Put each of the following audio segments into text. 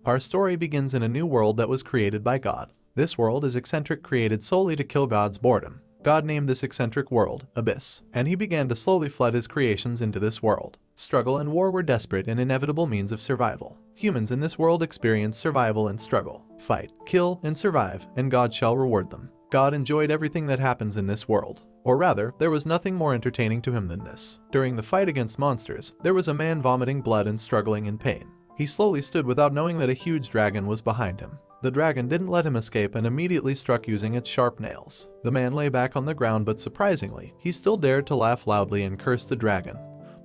Our story begins in a new world that was created by God. This world is eccentric, created solely to kill God's boredom. God named this eccentric world Abyss, and he began to slowly flood his creations into this world. Struggle and war were desperate and inevitable means of survival. Humans in this world experience survival and struggle, fight, kill, and survive, and God shall reward them. God enjoyed everything that happens in this world. Or rather, there was nothing more entertaining to him than this. During the fight against monsters, there was a man vomiting blood and struggling in pain. He slowly stood without knowing that a huge dragon was behind him. The dragon didn't let him escape and immediately struck using its sharp nails. The man lay back on the ground, but surprisingly, he still dared to laugh loudly and curse the dragon,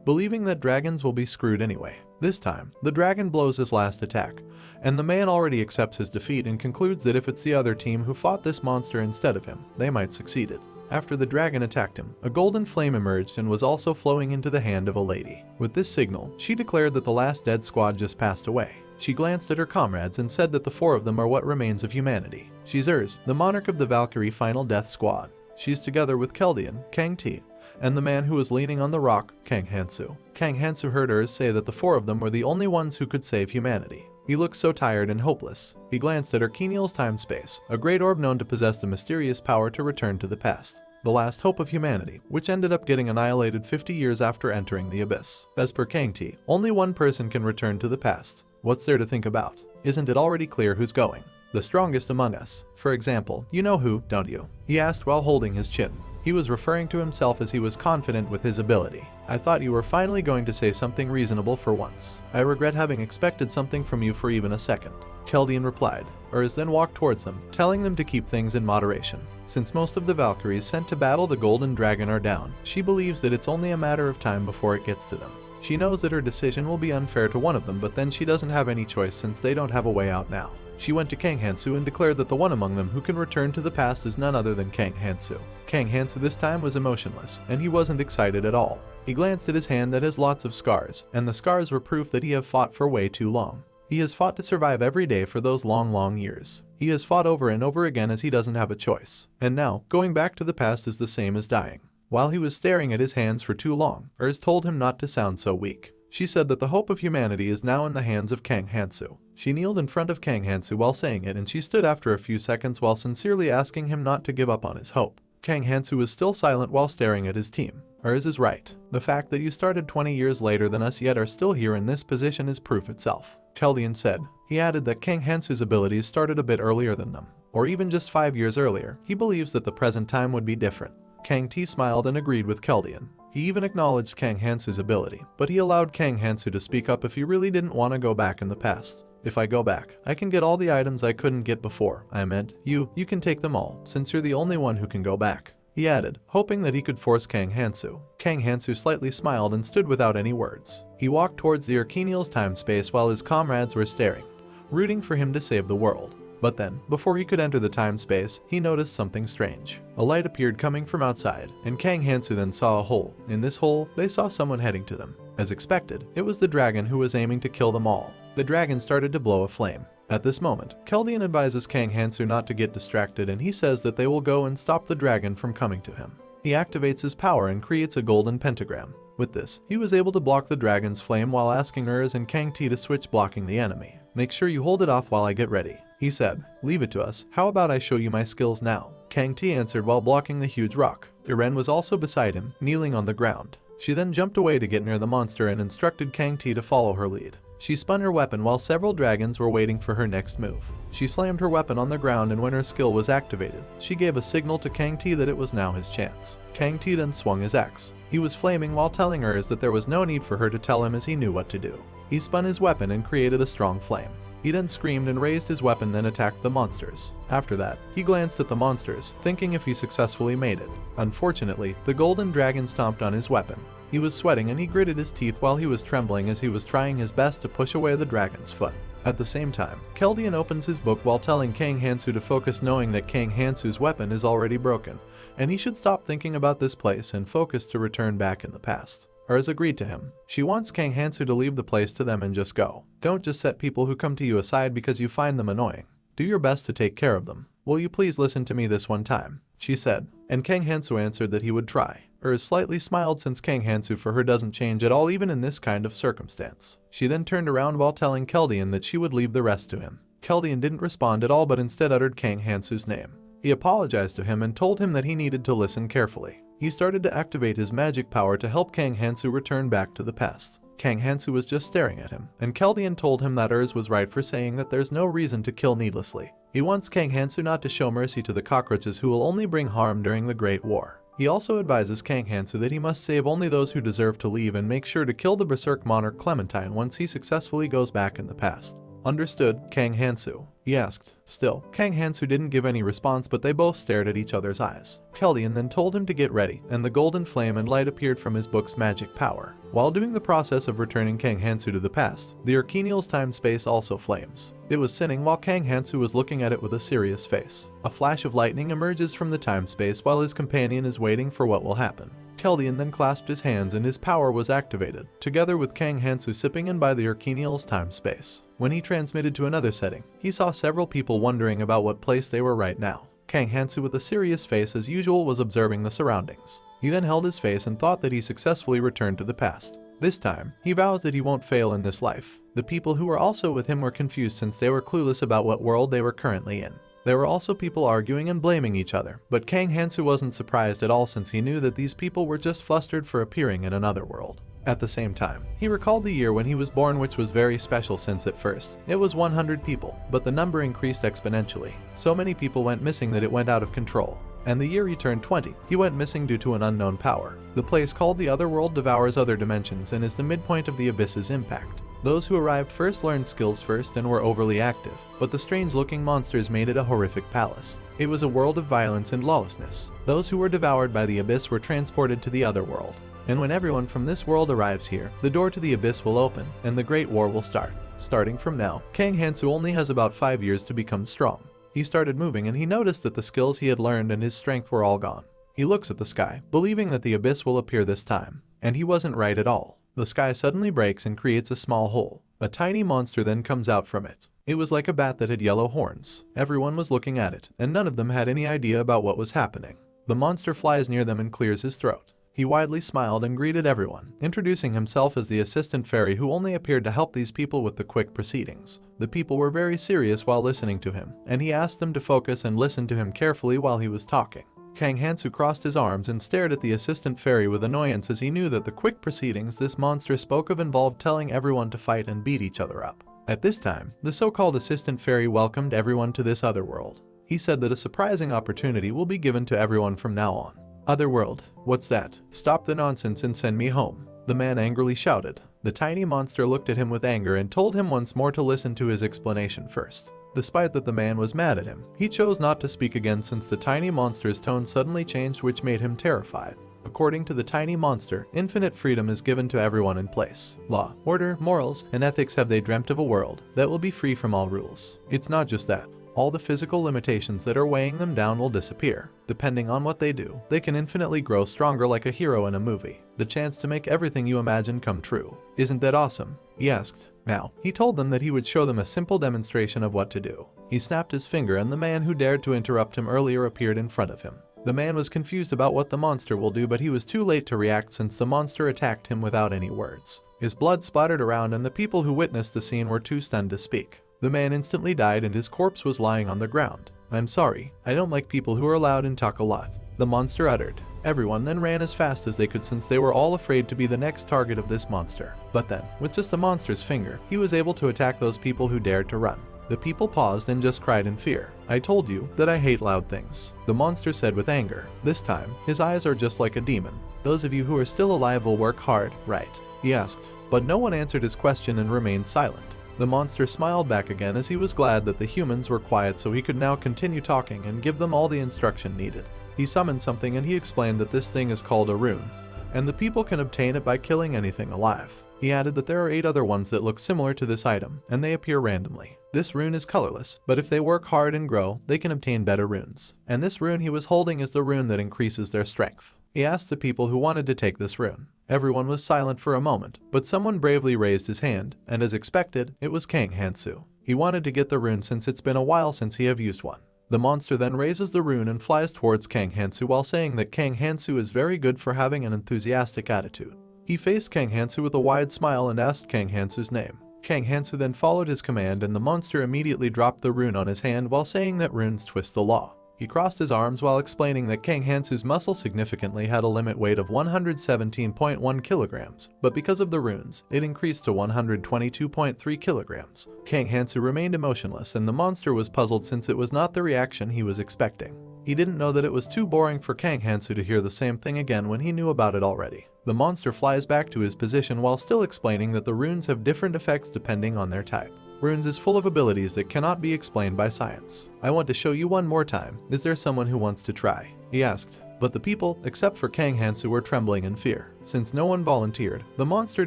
believing that dragons will be screwed anyway. This time, the dragon blows his last attack, and the man already accepts his defeat and concludes that if it's the other team who fought this monster instead of him, they might succeeded. After the dragon attacked him, a golden flame emerged and was also flowing into the hand of a lady. With this signal, she declared that the last dead squad just passed away. She glanced at her comrades and said that the 4 of them are what remains of humanity. She's Urs, the monarch of the Valkyrie Final Death Squad. She's together with Keldian, Kang T, and the man who was leaning on the rock, Kang Hansoo. Kang Hansoo heard Urs say that the 4 of them were the only ones who could save humanity. He looked so tired and hopeless. He glanced at Archeniel's time-space, a great orb known to possess the mysterious power to return to the past. The last hope of humanity, which ended up getting annihilated 50 years after entering the abyss. As per Kang T, only one person can return to the past. What's there to think about? Isn't it already clear who's going? The strongest among us. For example, you know who, don't you? He asked while holding his chin. He was referring to himself as he was confident with his ability. I thought you were finally going to say something reasonable for once. I regret having expected something from you for even a second. Keldian replied. Urs then walked towards them, telling them to keep things in moderation. Since most of the Valkyries sent to battle the Golden Dragon are down, she believes that it's only a matter of time before it gets to them. She knows that her decision will be unfair to one of them, but then she doesn't have any choice since they don't have a way out now. She went to Kang Hansoo and declared that the one among them who can return to the past is none other than Kang Hansoo. Kang Hansoo this time was emotionless, and he wasn't excited at all. He glanced at his hand that has lots of scars, and the scars were proof that he have fought for way too long. He has fought to survive every day for those long years. He has fought over and over again as he doesn't have a choice. And now, going back to the past is the same as dying. While he was staring at his hands for too long, Urs told him not to sound so weak. She said that the hope of humanity is now in the hands of Kang Hansoo. She kneeled in front of Kang Hansoo while saying it, and she stood after a few seconds while sincerely asking him not to give up on his hope. Kang Hansoo was still silent while staring at his team. Urs is right. The fact that you started 20 years later than us yet are still here in this position is proof itself. Keldian said. He added that Kang Hansoo's abilities started a bit earlier than them, or even just 5 years earlier. He believes that the present time would be different. Kang T smiled and agreed with Keldian. He even acknowledged Kang Hansoo's ability, but he allowed Kang Hansoo to speak up if he really didn't want to go back in the past. If I go back, I can get all the items I couldn't get before. I meant, you can take them all, since you're the only one who can go back. He added, hoping that he could force Kang Hansoo. Kang Hansoo slightly smiled and stood without any words. He walked towards the Archeniel's time-space while his comrades were staring, rooting for him to save the world. But then, before he could enter the time-space, he noticed something strange. A light appeared coming from outside, and Kang Hansoo then saw a hole. In this hole, they saw someone heading to them. As expected, it was the dragon who was aiming to kill them all. The dragon started to blow a flame. At this moment, Keldian advises Kang Hansoo not to get distracted, and he says that they will go and stop the dragon from coming to him. He activates his power and creates a golden pentagram. With this, he was able to block the dragon's flame while asking Urs and Kang T to switch blocking the enemy. Make sure you hold it off while I get ready. He said, leave it to us. How about I show you my skills now? Kang T answered while blocking the huge rock. Iren was also beside him, kneeling on the ground. She then jumped away to get near the monster and instructed Kang T to follow her lead. She spun her weapon while several dragons were waiting for her next move. She slammed her weapon on the ground, and when her skill was activated, she gave a signal to Kang T that it was now his chance. Kang T then swung his axe. He was flaming while telling Urs that there was no need for her to tell him as he knew what to do. He spun his weapon and created a strong flame. He then screamed and raised his weapon, then attacked the monsters. After that, he glanced at the monsters, thinking if he successfully made it. Unfortunately, the golden dragon stomped on his weapon. He was sweating and he gritted his teeth while he was trembling as he was trying his best to push away the dragon's foot. At the same time, Keldian opens his book while telling Kang Hansoo to focus, knowing that Kang Hansoo's weapon is already broken, and he should stop thinking about this place and focus to return back in the past. Urs agreed to him. She wants Kang Hansoo to leave the place to them and just go. Don't just set people who come to you aside because you find them annoying. Do your best to take care of them. Will you please listen to me this one time? She said, and Kang Hansoo answered that he would try. Slightly smiled since Kang Hansoo for her doesn't change at all even in this kind of circumstance. She then turned around while telling Keldian that she would leave the rest to him. Keldian didn't respond at all but instead uttered Kang Hansoo's name. He apologized to him and told him that he needed to listen carefully. He started to activate his magic power to help Kang Hansoo return back to the past. Kang Hansoo was just staring at him, and Keldian told him that Urs was right for saying that there's no reason to kill needlessly. He wants Kang Hansoo not to show mercy to the cockroaches who will only bring harm during the Great War. He also advises Kang Hansoo that he must save only those who deserve to leave and make sure to kill the Berserk monarch Clementine once he successfully goes back in the past. Understood, Kang Hansoo? He asked. Still, Kang Hansoo didn't give any response but they both stared at each other's eyes. Keldian then told him to get ready, and the golden flame and light appeared from his book's magic power. While doing the process of returning Kang Hansoo to the past, the Archenial's time-space also flames. It was sinning while Kang Hansoo was looking at it with a serious face. A flash of lightning emerges from the time-space while his companion is waiting for what will happen. Keldian then clasped his hands and his power was activated, together with Kang Hansoo sipping in by the Archenial's time-space. When he transmitted to another setting, he saw several people wondering about what place they were right now. Kang Hansoo with a serious face as usual was observing the surroundings. He then held his face and thought that he successfully returned to the past. This time, he vows that he won't fail in this life. The people who were also with him were confused since they were clueless about what world they were currently in. There were also people arguing and blaming each other, but Kang Hansoo wasn't surprised at all since he knew that these people were just flustered for appearing in another world. At the same time, he recalled the year when he was born, which was very special since at first it was 100 people, but the number increased exponentially. So many people went missing that it went out of control. And the year he turned 20, he went missing due to an unknown power. The place called the Otherworld devours other dimensions and is the midpoint of the Abyss's impact. Those who arrived first learned skills first and were overly active, but the strange-looking monsters made it a horrific palace. It was a world of violence and lawlessness. Those who were devoured by the Abyss were transported to the Otherworld. And when everyone from this world arrives here, the door to the Abyss will open, and the Great War will start. Starting from now, Kang Hansoo only has about 5 years to become strong. He started moving and he noticed that the skills he had learned and his strength were all gone. He looks at the sky, believing that the Abyss will appear this time. And he wasn't right at all. The sky suddenly breaks and creates a small hole. A tiny monster then comes out from it. It was like a bat that had yellow horns. Everyone was looking at it, and none of them had any idea about what was happening. The monster flies near them and clears his throat. He widely smiled and greeted everyone, introducing himself as the assistant fairy who only appeared to help these people with the quick proceedings. The people were very serious while listening to him, and he asked them to focus and listen to him carefully while he was talking. Kang Hansoo crossed his arms and stared at the assistant fairy with annoyance as he knew that the quick proceedings this monster spoke of involved telling everyone to fight and beat each other up. At this time, the so-called assistant fairy welcomed everyone to this other world. He said that a surprising opportunity will be given to everyone from now on. Otherworld, what's that? Stop the nonsense and send me home, the man angrily shouted. The tiny monster looked at him with anger and told him once more to listen to his explanation first. Despite that the man was mad at him, he chose not to speak again since the tiny monster's tone suddenly changed, which made him terrified. According to the tiny monster, infinite freedom is given to everyone in place. Law, order, morals, and ethics have they dreamt of a world that will be free from all rules. It's not just that. All the physical limitations that are weighing them down will disappear. Depending on what they do, they can infinitely grow stronger like a hero in a movie. The chance to make everything you imagine come true. Isn't that awesome? He asked. Now, he told them that he would show them a simple demonstration of what to do. He snapped his finger and the man who dared to interrupt him earlier appeared in front of him. The man was confused about what the monster will do, but he was too late to react since the monster attacked him without any words. His blood splattered around and the people who witnessed the scene were too stunned to speak. The man instantly died and his corpse was lying on the ground. I'm sorry, I don't like people who are loud and talk a lot, the monster uttered. Everyone then ran as fast as they could since they were all afraid to be the next target of this monster. But then, with just the monster's finger, he was able to attack those people who dared to run. The people paused and just cried in fear. I told you that I hate loud things, the monster said with anger. This time, his eyes are just like a demon. Those of you who are still alive will work hard, right? He asked. But no one answered his question and remained silent. The monster smiled back again as he was glad that the humans were quiet so he could now continue talking and give them all the instruction needed. He summoned something and he explained that this thing is called a rune, and the people can obtain it by killing anything alive. He added that there are 8 other ones that look similar to this item, and they appear randomly. This rune is colorless, but if they work hard and grow, they can obtain better runes. And this rune he was holding is the rune that increases their strength. He asked the people who wanted to take this rune. Everyone was silent for a moment, but someone bravely raised his hand, and as expected, it was Kang Hansoo. He wanted to get the rune since it's been a while since he have used one. The monster then raises the rune and flies towards Kang Hansoo while saying that Kang Hansoo is very good for having an enthusiastic attitude. He faced Kang Hansoo with a wide smile and asked Kang Hansoo's name. Kang Hansoo then followed his command and the monster immediately dropped the rune on his hand while saying that runes twist the law. He crossed his arms while explaining that Kang Hansoo's muscle significantly had a limit weight of 117.1 kilograms, but because of the runes, it increased to 122.3 kilograms. Kang Hansoo remained emotionless and the monster was puzzled since it was not the reaction he was expecting. He didn't know that it was too boring for Kang Hansoo to hear the same thing again when he knew about it already. The monster flies back to his position while still explaining that the runes have different effects depending on their type. Runes is full of abilities that cannot be explained by science. I want to show you one more time. Is there someone who wants to try? He asked. But the people, except for Kang Hansoo, were trembling in fear. Since no one volunteered, the monster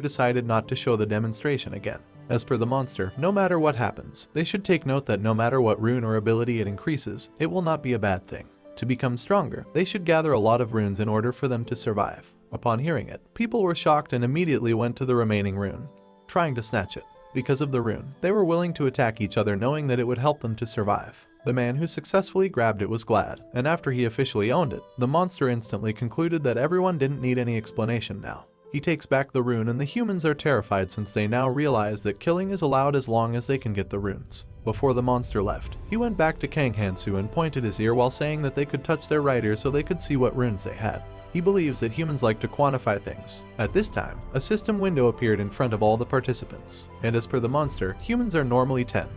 decided not to show the demonstration again. As per the monster, no matter what happens, they should take note that no matter what rune or ability it increases, it will not be a bad thing. To become stronger, they should gather a lot of runes in order for them to survive. Upon hearing it, people were shocked and immediately went to the remaining rune, trying to snatch it. Because of the rune, they were willing to attack each other knowing that it would help them to survive. The man who successfully grabbed it was glad, and after he officially owned it, the monster instantly concluded that everyone didn't need any explanation now. He takes back the rune and the humans are terrified since they now realize that killing is allowed as long as they can get the runes. Before the monster left, he went back to Kang Hansoo and pointed his ear while saying that they could touch their right ear so they could see what runes they had. He believes that humans like to quantify things. At this time, a system window appeared in front of all the participants, and as per the monster, humans are normally 10,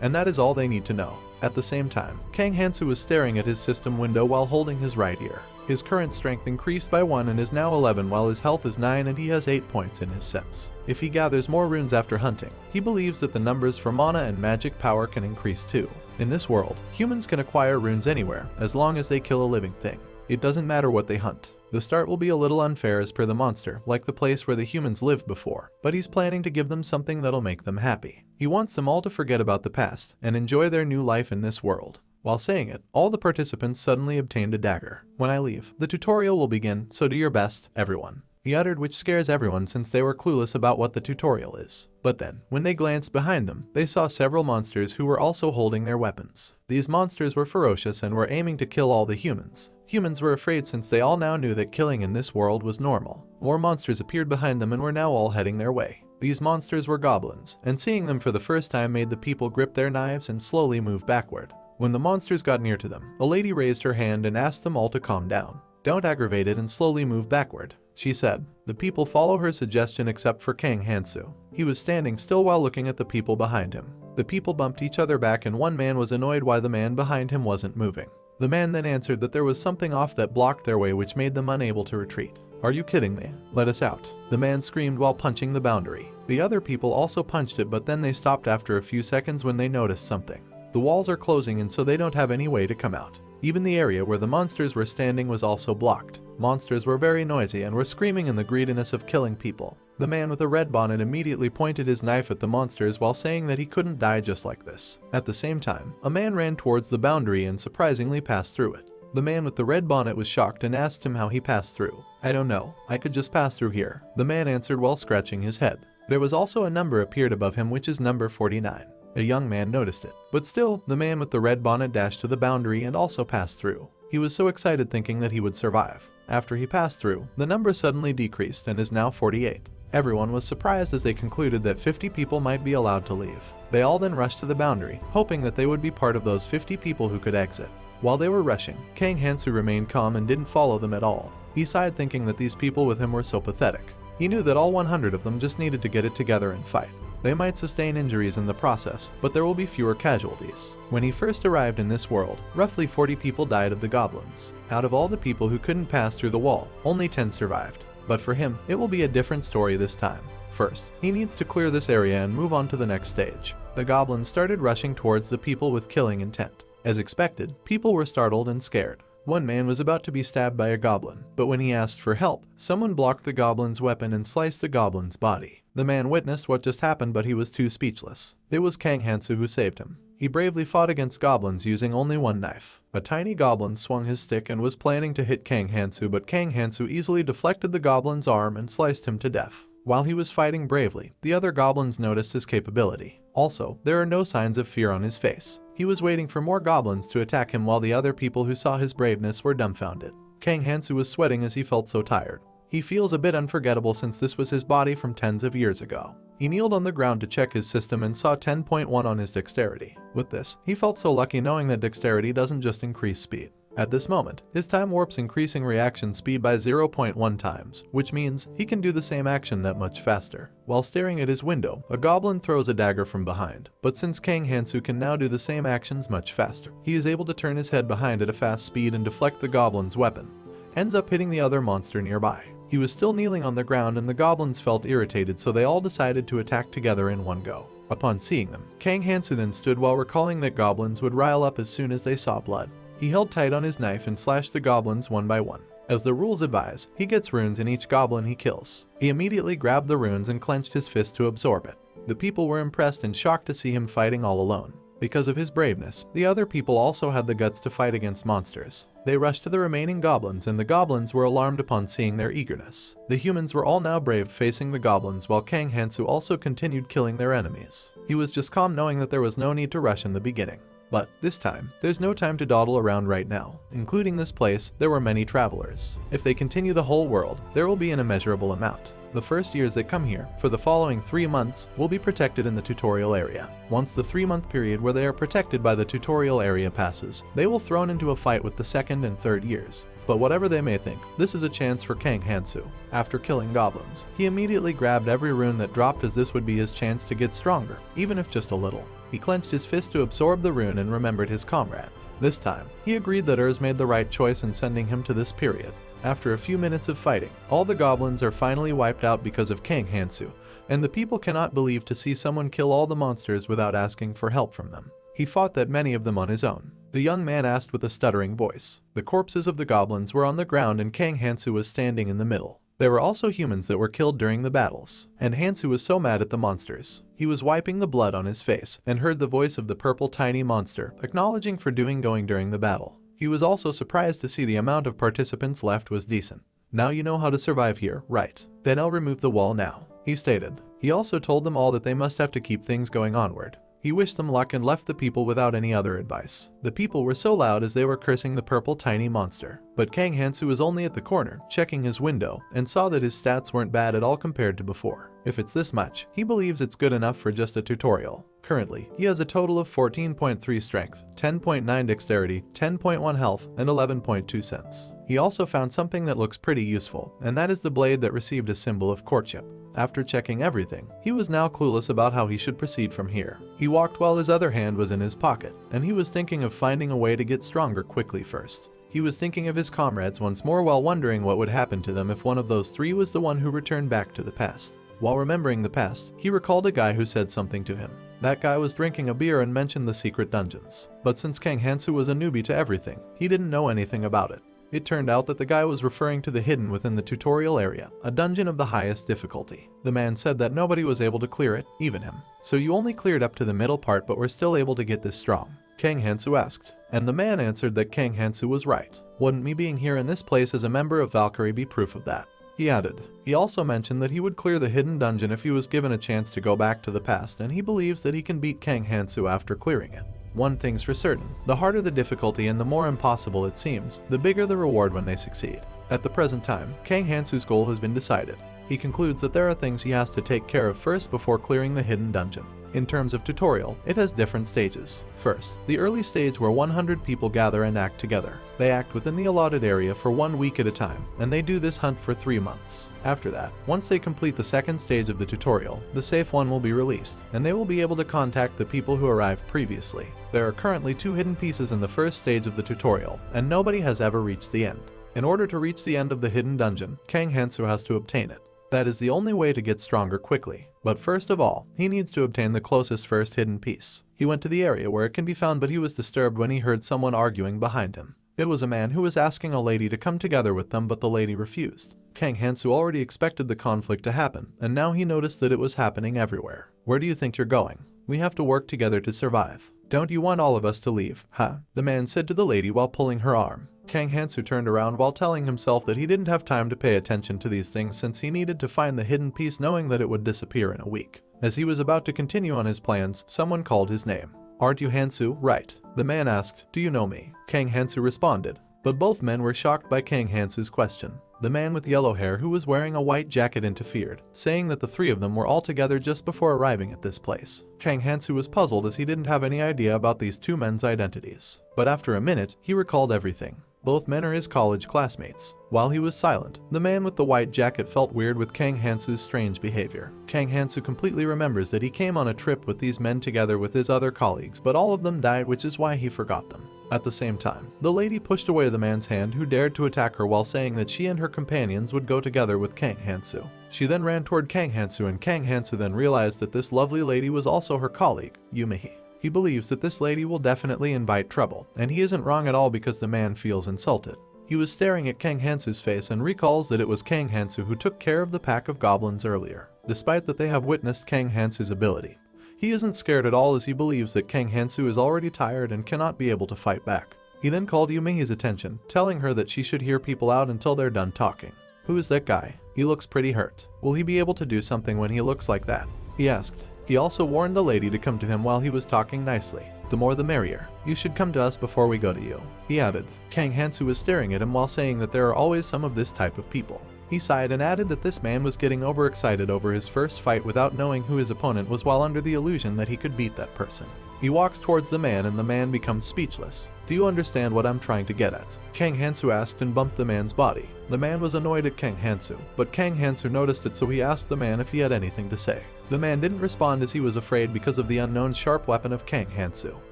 and that is all they need to know. At the same time, Kang Hansoo was staring at his system window while holding his right ear. His current strength increased by 1 and is now 11 while his health is 9 and he has 8 points in his sense. If he gathers more runes after hunting, he believes that the numbers for mana and magic power can increase too. In this world, humans can acquire runes anywhere as long as they kill a living thing. It doesn't matter what they hunt. The start will be a little unfair as per the monster, like the place where the humans lived before, but he's planning to give them something that'll make them happy. He wants them all to forget about the past and enjoy their new life in this world. While saying it, all the participants suddenly obtained a dagger. When I leave, the tutorial will begin, so do your best, everyone. He uttered, which scares everyone since they were clueless about what the tutorial is. But then, when they glanced behind them, they saw several monsters who were also holding their weapons. These monsters were ferocious and were aiming to kill all the humans. Humans were afraid since they all now knew that killing in this world was normal. More monsters appeared behind them and were now all heading their way. These monsters were goblins, and seeing them for the first time made the people grip their knives and slowly move backward. When the monsters got near to them, a lady raised her hand and asked them all to calm down. Don't aggravate it and slowly move backward, she said. The people follow her suggestion except for Kang Hansoo. He was standing still while looking at the people behind him. The people bumped each other back and one man was annoyed why the man behind him wasn't moving. The man then answered that there was something off that blocked their way which made them unable to retreat. Are you kidding me? Let us out. The man screamed while punching the boundary. The other people also punched it, but then they stopped after a few seconds when they noticed something. The walls are closing and so they don't have any way to come out. Even the area where the monsters were standing was also blocked. Monsters were very noisy and were screaming in the greediness of killing people. The man with the red bonnet immediately pointed his knife at the monsters while saying that he couldn't die just like this. At the same time, a man ran towards the boundary and surprisingly passed through it. The man with the red bonnet was shocked and asked him how he passed through. I don't know, I could just pass through here, the man answered while scratching his head. There was also a number appeared above him which is number 49. A young man noticed it, but still, the man with the red bonnet dashed to the boundary and also passed through. He was so excited thinking that he would survive. After he passed through, the number suddenly decreased and is now 48. Everyone was surprised as they concluded that 50 people might be allowed to leave. They all then rushed to the boundary, hoping that they would be part of those 50 people who could exit. While they were rushing, Kang Hansoo remained calm and didn't follow them at all. He sighed thinking that these people with him were so pathetic. He knew that all 100 of them just needed to get it together and fight. They might sustain injuries in the process, but there will be fewer casualties. When he first arrived in this world, roughly 40 people died of the goblins. Out of all the people who couldn't pass through the wall, only 10 survived. But for him, it will be a different story this time. First, he needs to clear this area and move on to the next stage. The goblins started rushing towards the people with killing intent. As expected, people were startled and scared. One man was about to be stabbed by a goblin, but when he asked for help, someone blocked the goblin's weapon and sliced the goblin's body. The man witnessed what just happened, but he was too speechless. It was Kang Hansoo who saved him. He bravely fought against goblins using only one knife. A tiny goblin swung his stick and was planning to hit Kang Hansoo, but Kang Hansoo easily deflected the goblin's arm and sliced him to death. While he was fighting bravely, the other goblins noticed his capability. Also, there are no signs of fear on his face. He was waiting for more goblins to attack him while the other people who saw his braveness were dumbfounded. Kang Hansoo was sweating as he felt so tired. He feels a bit unforgettable since this was his body from tens of years ago. He kneeled on the ground to check his system and saw 10.1 on his dexterity. With this, he felt so lucky knowing that dexterity doesn't just increase speed. At this moment, his time warps increasing reaction speed by 0.1 times, which means he can do the same action that much faster. While staring at his window, a goblin throws a dagger from behind, but since Kang Hansoo can now do the same actions much faster, he is able to turn his head behind at a fast speed and deflect the goblin's weapon. Ends up hitting the other monster nearby. He was still kneeling on the ground and the goblins felt irritated, so they all decided to attack together in one go. Upon seeing them, Kang Hansoo then stood while recalling that goblins would rile up as soon as they saw blood. He held tight on his knife and slashed the goblins one by one. As the rules advise, he gets runes in each goblin he kills. He immediately grabbed the runes and clenched his fist to absorb it. The people were impressed and shocked to see him fighting all alone. Because of his braveness, the other people also had the guts to fight against monsters. They rushed to the remaining goblins and the goblins were alarmed upon seeing their eagerness. The humans were all now brave facing the goblins while Kang Hansoo also continued killing their enemies. He was just calm knowing that there was no need to rush in the beginning. But this time, there's no time to dawdle around right now. Including this place, there were many travelers. If they continue the whole world, there will be an immeasurable amount. The first years that come here, for the following 3 months, will be protected in the tutorial area. Once the 3-month period where they are protected by the tutorial area passes, they will thrown into a fight with the second and third years. But whatever they may think, this is a chance for Kang Hansoo. After killing goblins, he immediately grabbed every rune that dropped as this would be his chance to get stronger, even if just a little. He clenched his fist to absorb the rune and remembered his comrade. This time, he agreed that Urs made the right choice in sending him to this period. After a few minutes of fighting, all the goblins are finally wiped out because of Kang Hansoo, and the people cannot believe to see someone kill all the monsters without asking for help from them. He fought that many of them on his own. The young man asked with a stuttering voice. The corpses of the goblins were on the ground and Kang Hansoo was standing in the middle. There were also humans that were killed during the battles, and Hansoo was so mad at the monsters. He was wiping the blood on his face and heard the voice of the purple tiny monster acknowledging for going during the battle. He was also surprised to see the amount of participants left was decent. Now you know how to survive here, right? Then I'll remove the wall now, he stated. He also told them all that they must have to keep things going onward. He wished them luck and left the people without any other advice. The people were so loud as they were cursing the purple tiny monster. But Kang Hansoo was only at the corner, checking his window, and saw that his stats weren't bad at all compared to before. If it's this much, he believes it's good enough for just a tutorial. Currently, he has a total of 14.3 strength, 10.9 dexterity, 10.1 health, and 11.2 sense. He also found something that looks pretty useful, and that is the blade that received a symbol of courtship. After checking everything, he was now clueless about how he should proceed from here. He walked while his other hand was in his pocket, and he was thinking of finding a way to get stronger quickly first. He was thinking of his comrades once more while wondering what would happen to them if one of those three was the one who returned back to the past. While remembering the past, he recalled a guy who said something to him. That guy was drinking a beer and mentioned the secret dungeons. But since Kang Hansoo was a newbie to everything, he didn't know anything about it. It turned out that the guy was referring to the hidden within the tutorial area, a dungeon of the highest difficulty. The man said that nobody was able to clear it, even him. So you only cleared up to the middle part but were still able to get this strong? Kang Hansoo asked. And the man answered that Kang Hansoo was right. Wouldn't me being here in this place as a member of Valkyrie be proof of that? He added. He also mentioned that he would clear the hidden dungeon if he was given a chance to go back to the past, and he believes that he can beat Kang Hansoo after clearing it. One thing's for certain, the harder the difficulty and the more impossible it seems, the bigger the reward when they succeed. At the present time, Kang Hansoo's goal has been decided. He concludes that there are things he has to take care of first before clearing the hidden dungeon. In terms of tutorial, it has different stages. First, the early stage where 100 people gather and act together. They act within the allotted area for 1 week at a time, and they do this hunt for 3 months. After that, once they complete the second stage of the tutorial, the safe one will be released, and they will be able to contact the people who arrived previously. There are currently 2 hidden pieces in the first stage of the tutorial, and nobody has ever reached the end. In order to reach the end of the hidden dungeon, Kang Hansoo has to obtain it. That is the only way to get stronger quickly. But first of all, he needs to obtain the closest first hidden piece. He went to the area where it can be found, but he was disturbed when he heard someone arguing behind him. It was a man who was asking a lady to come together with them, but the lady refused. Kang Hansoo already expected the conflict to happen, and now he noticed that it was happening everywhere. Where do you think you're going? We have to work together to survive. Don't you want all of us to leave, huh? The man said to the lady while pulling her arm. Kang Hansoo turned around while telling himself that he didn't have time to pay attention to these things since he needed to find the hidden piece, knowing that it would disappear in a week. As he was about to continue on his plans, someone called his name. "Aren't you Hansoo, right?" The man asked, "Do you know me?" Kang Hansoo responded. But both men were shocked by Kang Hansoo's question. The man with yellow hair who was wearing a white jacket interfered, saying that the three of them were all together just before arriving at this place. Kang Hansoo was puzzled as he didn't have any idea about these two men's identities. But after a minute, he recalled everything. Both men are his college classmates. While he was silent, the man with the white jacket felt weird with Kang Hansoo's strange behavior. Kang Hansoo completely remembers that he came on a trip with these men together with his other colleagues, but all of them died, which is why he forgot them. At the same time, the lady pushed away the man's hand who dared to attack her while saying that she and her companions would go together with Kang Hansoo. She then ran toward Kang Hansoo, and Kang Hansoo then realized that this lovely lady was also her colleague, Yumihi. He believes that this lady will definitely invite trouble, and he isn't wrong at all because the man feels insulted. He was staring at Kang Hansoo's face and recalls that it was Kang Hansoo who took care of the pack of goblins earlier. Despite that they have witnessed Kang Hansoo's ability, he isn't scared at all as he believes that Kang Hansoo is already tired and cannot be able to fight back. He then called Yumihi's attention, telling her that she should hear people out until they're done talking. "Who is that guy? He looks pretty hurt. Will he be able to do something when he looks like that?" he asked. He also warned the lady to come to him while he was talking nicely. "The more the merrier. You should come to us before we go to you," he added. Kang Hansoo was staring at him while saying that there are always some of this type of people. He sighed and added that this man was getting overexcited over his first fight without knowing who his opponent was while under the illusion that he could beat that person. He walks towards the man and the man becomes speechless. "Do you understand what I'm trying to get at?" Kang Hansoo asked and bumped the man's body. The man was annoyed at Kang Hansoo, but Kang Hansoo noticed it, so he asked the man if he had anything to say. The man didn't respond as he was afraid because of the unknown sharp weapon of Kang Hansoo.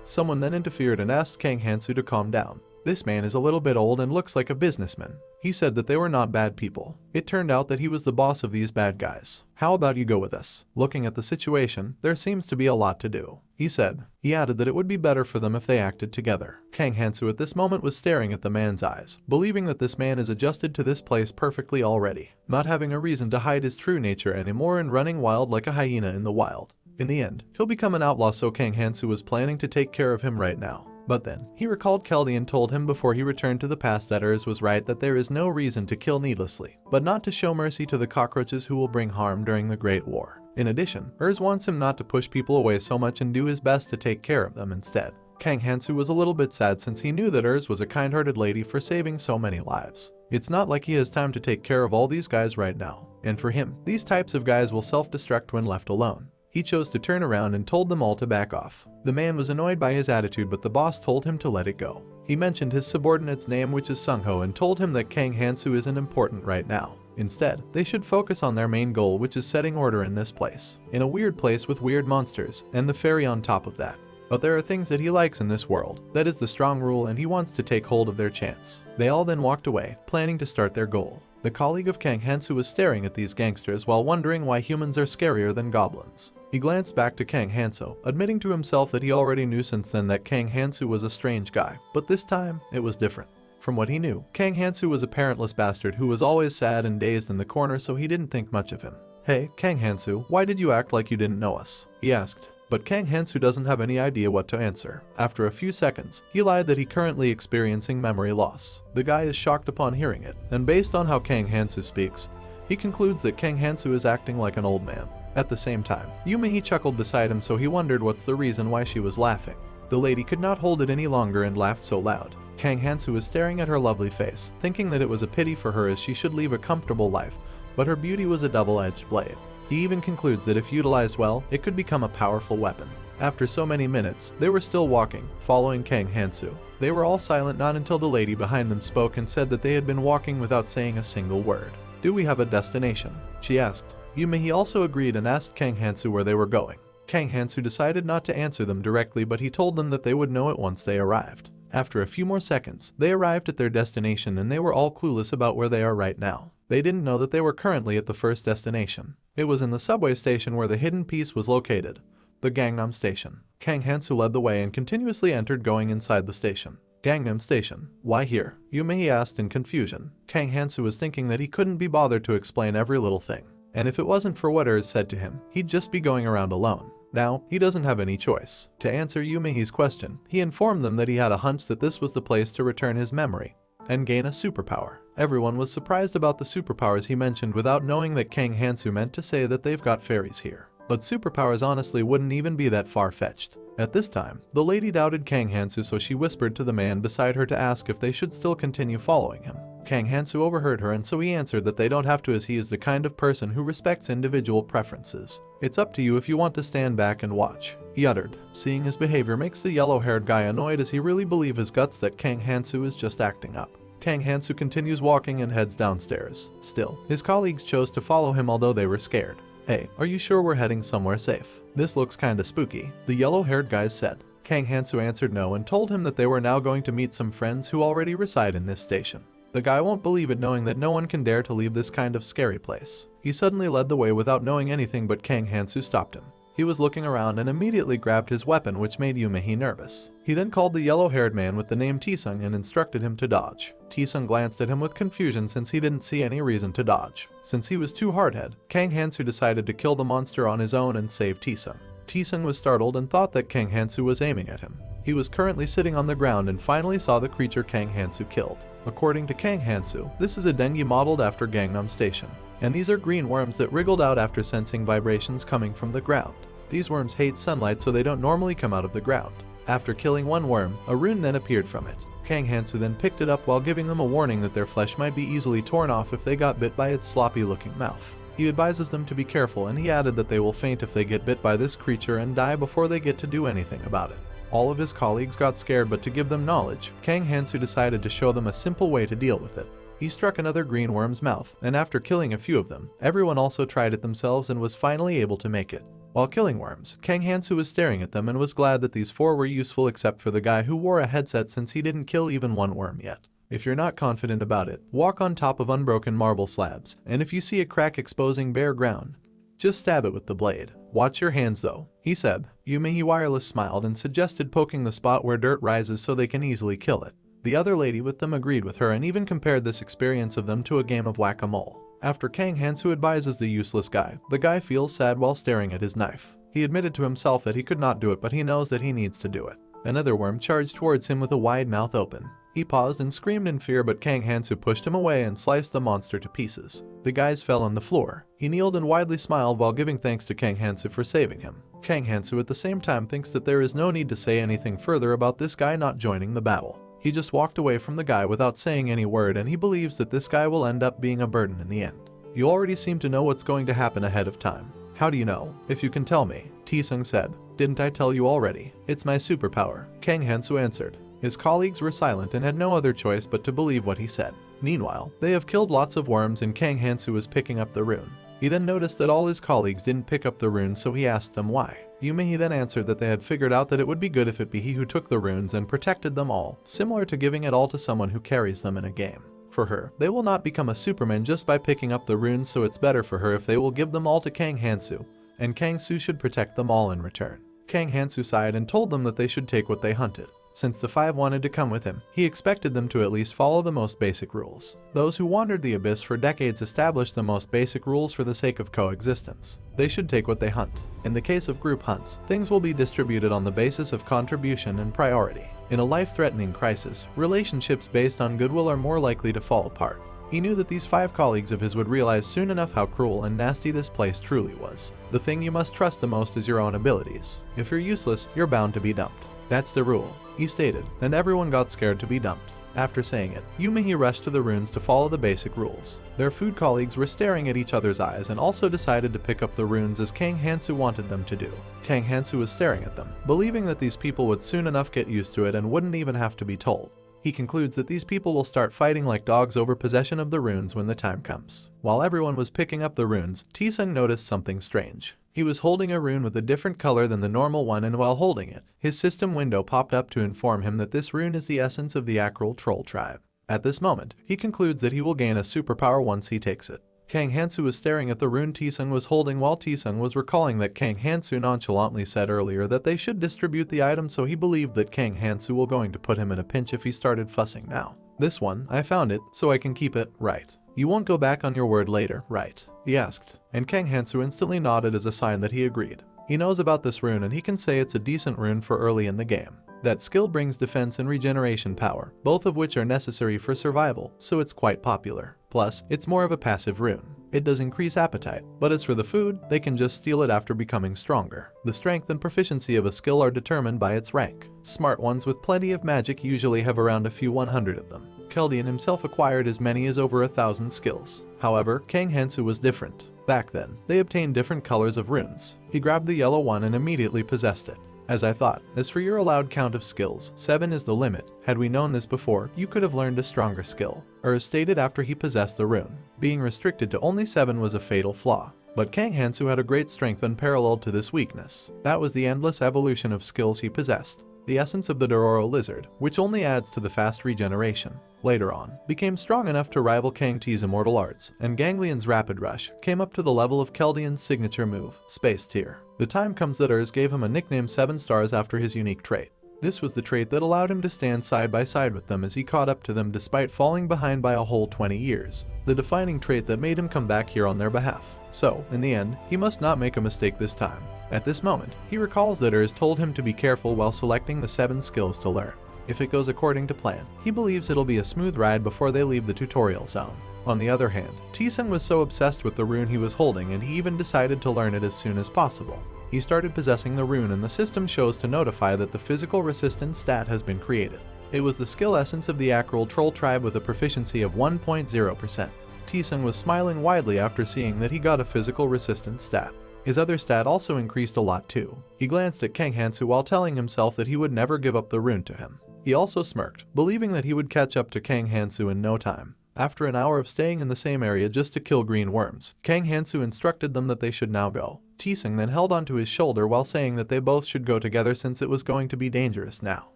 Someone then interfered and asked Kang Hansoo to calm down. "This man is a little bit old and looks like a businessman." He said that they were not bad people. It turned out that he was the boss of these bad guys. "How about you go with us? Looking at the situation, there seems to be a lot to do," he said. He added that it would be better for them if they acted together. Kang Hansoo at this moment was staring at the man's eyes, believing that this man is adjusted to this place perfectly already, not having a reason to hide his true nature anymore and running wild like a hyena in the wild. In the end, he'll become an outlaw, so Kang Hansoo was planning to take care of him right now. But then, he recalled Keldy and told him before he returned to the past that Urs was right, that there is no reason to kill needlessly, but not to show mercy to the cockroaches who will bring harm during the Great War. In addition, Urs wants him not to push people away so much and do his best to take care of them instead. Kang Hansoo was a little bit sad since he knew that Urs was a kind-hearted lady for saving so many lives. It's not like he has time to take care of all these guys right now, and for him, these types of guys will self-destruct when left alone. He chose to turn around and told them all to back off. The man was annoyed by his attitude, but the boss told him to let it go. He mentioned his subordinate's name, which is Sungho, and told him that Kang Hansoo isn't important right now. Instead, they should focus on their main goal, which is setting order in this place. In a weird place with weird monsters, and the fairy on top of that. But there are things that he likes in this world. That is the strong rule, and he wants to take hold of their chance. They all then walked away, planning to start their goal. The colleague of Kang Hansoo was staring at these gangsters while wondering why humans are scarier than goblins. He glanced back to Kang Hansoo, admitting to himself that he already knew since then that Kang Hansoo was a strange guy, but this time, it was different. From what he knew, Kang Hansoo was a parentless bastard who was always sad and dazed in the corner, so he didn't think much of him. "Hey, Kang Hansoo, why did you act like you didn't know us?" he asked. But Kang Hansoo doesn't have any idea what to answer. After a few seconds, he lied that he currently experiencing memory loss. The guy is shocked upon hearing it, and based on how Kang Hansoo speaks, he concludes that Kang Hansoo is acting like an old man. At the same time, Yumihi chuckled beside him, so he wondered what's the reason why she was laughing. The lady could not hold it any longer and laughed so loud. Kang Hansoo was staring at her lovely face, thinking that it was a pity for her as she should leave a comfortable life, but her beauty was a double-edged blade. He even concludes that if utilized well, it could become a powerful weapon. After so many minutes, they were still walking, following Kang Hansoo. They were all silent not until the lady behind them spoke and said that they had been walking without saying a single word. "Do we have a destination?" she asked. Yumihi also agreed and asked Kang Hansoo where they were going. Kang Hansoo decided not to answer them directly, but he told them that they would know it once they arrived. After a few more seconds, they arrived at their destination and they were all clueless about where they are right now. They didn't know that they were currently at the first destination. It was in the subway station where the hidden piece was located, the Gangnam Station. Kang Hansoo led the way and continuously entered, going inside the station. "Gangnam Station, why here?" Yumihi asked in confusion. Kang Hansoo was thinking that he couldn't be bothered to explain every little thing. And if it wasn't for what Urs said to him, he'd just be going around alone. Now, he doesn't have any choice. To answer Yumihi's question, he informed them that he had a hunch that this was the place to return his memory and gain a superpower. Everyone was surprised about the superpowers he mentioned without knowing that Kang Hansoo meant to say that they've got fairies here. But superpowers honestly wouldn't even be that far-fetched. At this time, the lady doubted Kang Hansoo, so she whispered to the man beside her to ask if they should still continue following him. Kang Hansoo overheard her, and so he answered that they don't have to, as he is the kind of person who respects individual preferences. It's up to you if you want to stand back and watch, he uttered. Seeing his behavior makes the yellow-haired guy annoyed, as he really believes his guts that Kang Hansoo is just acting up. Kang Hansoo continues walking and heads downstairs. Still, his colleagues chose to follow him, although they were scared. Hey, are you sure we're heading somewhere safe? This looks kinda spooky, the yellow-haired guy said. Kang Hansoo answered no and told him that they were now going to meet some friends who already reside in this station. The guy won't believe it, knowing that no one can dare to leave this kind of scary place. He suddenly led the way without knowing anything, but Kang Hansoo stopped him. He was looking around and immediately grabbed his weapon, which made Yumehi nervous. He then called the yellow-haired man with the name Tisung and instructed him to dodge. Tisung glanced at him with confusion since he didn't see any reason to dodge. Since he was too hard-headed, Kang Hansoo decided to kill the monster on his own and save Tisung. Tisung was startled and thought that Kang Hansoo was aiming at him. He was currently sitting on the ground and finally saw the creature Kang Hansoo killed. According to Kang Hansoo, this is a dengue modeled after Gangnam Station, and these are green worms that wriggled out after sensing vibrations coming from the ground. These worms hate sunlight, so they don't normally come out of the ground. After killing one worm, a rune then appeared from it. Kang Hansoo then picked it up while giving them a warning that their flesh might be easily torn off if they got bit by its sloppy-looking mouth. He advises them to be careful, and he added that they will faint if they get bit by this creature and die before they get to do anything about it. All of his colleagues got scared, but to give them knowledge, Kang Hansoo decided to show them a simple way to deal with it. He struck another green worm's mouth, and after killing a few of them, everyone also tried it themselves and was finally able to make it. While killing worms, Kang Hansoo was staring at them and was glad that these 4 were useful, except for the guy who wore a headset, since he didn't kill even one worm yet. If you're not confident about it, walk on top of unbroken marble slabs, and if you see a crack exposing bare ground, just stab it with the blade. Watch your hands though, he said. Yumehi Wireless smiled and suggested poking the spot where dirt rises so they can easily kill it. The other lady with them agreed with her and even compared this experience of them to a game of whack-a-mole. After Kang Hansoo advises the useless guy, the guy feels sad while staring at his knife. He admitted to himself that he could not do it, but he knows that he needs to do it. Another worm charged towards him with a wide mouth open. He paused and screamed in fear, but Kang Hansoo pushed him away and sliced the monster to pieces. The guys fell on the floor. He kneeled and widely smiled while giving thanks to Kang Hansoo for saving him. Kang Hansoo at the same time thinks that there is no need to say anything further about this guy not joining the battle. He just walked away from the guy without saying any word, and he believes that this guy will end up being a burden in the end. You already seem to know what's going to happen ahead of time. How do you know? If you can tell me, Tisung said. Didn't I tell you already? It's my superpower, Kang Hansoo answered. His colleagues were silent and had no other choice but to believe what he said. Meanwhile, they have killed lots of worms and Kang Hansoo was picking up the rune. He then noticed that all his colleagues didn't pick up the rune, so he asked them why. Yumehi then answered that they had figured out that it would be good if it be he who took the runes and protected them all, similar to giving it all to someone who carries them in a game. For her, they will not become a Superman just by picking up the runes, so it's better for her if they will give them all to Kang Hansoo, and Kang Hansoo should protect them all in return. Kang Hansoo sighed and told them that they should take what they hunted. Since the 5 wanted to come with him, he expected them to at least follow the most basic rules. Those who wandered the abyss for decades established the most basic rules for the sake of coexistence. They should take what they hunt. In the case of group hunts, things will be distributed on the basis of contribution and priority. In a life-threatening crisis, relationships based on goodwill are more likely to fall apart. He knew that these 5 colleagues of his would realize soon enough how cruel and nasty this place truly was. The thing you must trust the most is your own abilities. If you're useless, you're bound to be dumped. That's the rule, he stated, and everyone got scared to be dumped. After saying it, Yumehi rushed to the runes to follow the basic rules. Their food colleagues were staring at each other's eyes and also decided to pick up the runes as Kang Hansoo wanted them to do. Kang Hansoo was staring at them, believing that these people would soon enough get used to it and wouldn't even have to be told. He concludes that these people will start fighting like dogs over possession of the runes when the time comes. While everyone was picking up the runes, Tisung noticed something strange. He was holding a rune with a different color than the normal one, and while holding it, his system window popped up to inform him that this rune is the essence of the Acral Troll tribe. At this moment, he concludes that he will gain a superpower once he takes it. Kang Hansoo was staring at the rune Tisung was holding while Tisung was recalling that Kang Hansoo nonchalantly said earlier that they should distribute the item, so he believed that Kang Hansoo will going to put him in a pinch if he started fussing now. This one, I found it, so I can keep it, right? You won't go back on your word later, right? He asked, and Kang Hansoo instantly nodded as a sign that he agreed. He knows about this rune and he can say it's a decent rune for early in the game. That skill brings defense and regeneration power, both of which are necessary for survival, so it's quite popular. Plus, it's more of a passive rune. It does increase appetite, but as for the food, they can just steal it after becoming stronger. The strength and proficiency of a skill are determined by its rank. Smart ones with plenty of magic usually have around a few 100 of them. Keldian himself acquired as many as over 1,000 skills. However, Kang Hansoo was different. Back then, they obtained different colors of runes. He grabbed the yellow one and immediately possessed it. As I thought, as for your allowed count of skills, 7 is the limit. Had we known this before, you could have learned a stronger skill. As stated after he possessed the rune. Being restricted to only 7 was a fatal flaw. But Kang Hansoo had a great strength unparalleled to this weakness. That was the endless evolution of skills he possessed. The essence of the Dororo lizard, which only adds to the fast regeneration, later on, became strong enough to rival Kang T's immortal arts, and Ganglion's rapid rush came up to the level of Keldian's signature move, Space Tear. The time comes that Urs gave him a nickname 7 stars after his unique trait. This was the trait that allowed him to stand side by side with them as he caught up to them despite falling behind by a whole 20 years. The defining trait that made him come back here on their behalf. So, in the end, he must not make a mistake this time. At this moment, he recalls that Urs told him to be careful while selecting the 7 skills to learn. If it goes according to plan, he believes it'll be a smooth ride before they leave the tutorial zone. On the other hand, T-Sun was so obsessed with the rune he was holding and he even decided to learn it as soon as possible. He started possessing the rune and the system shows to notify that the physical resistance stat has been created. It was the skill essence of the Acral Troll tribe with a proficiency of 1.0%. T-Sun was smiling widely after seeing that he got a physical resistance stat. His other stat also increased a lot too. He glanced at Kang Hansoo while telling himself that he would never give up the rune to him. He also smirked, believing that he would catch up to Kang Hansoo in no time. After an hour of staying in the same area just to kill green worms, Kang Hansoo instructed them that they should now go. T-Sun then held onto his shoulder while saying that they both should go together since it was going to be dangerous now.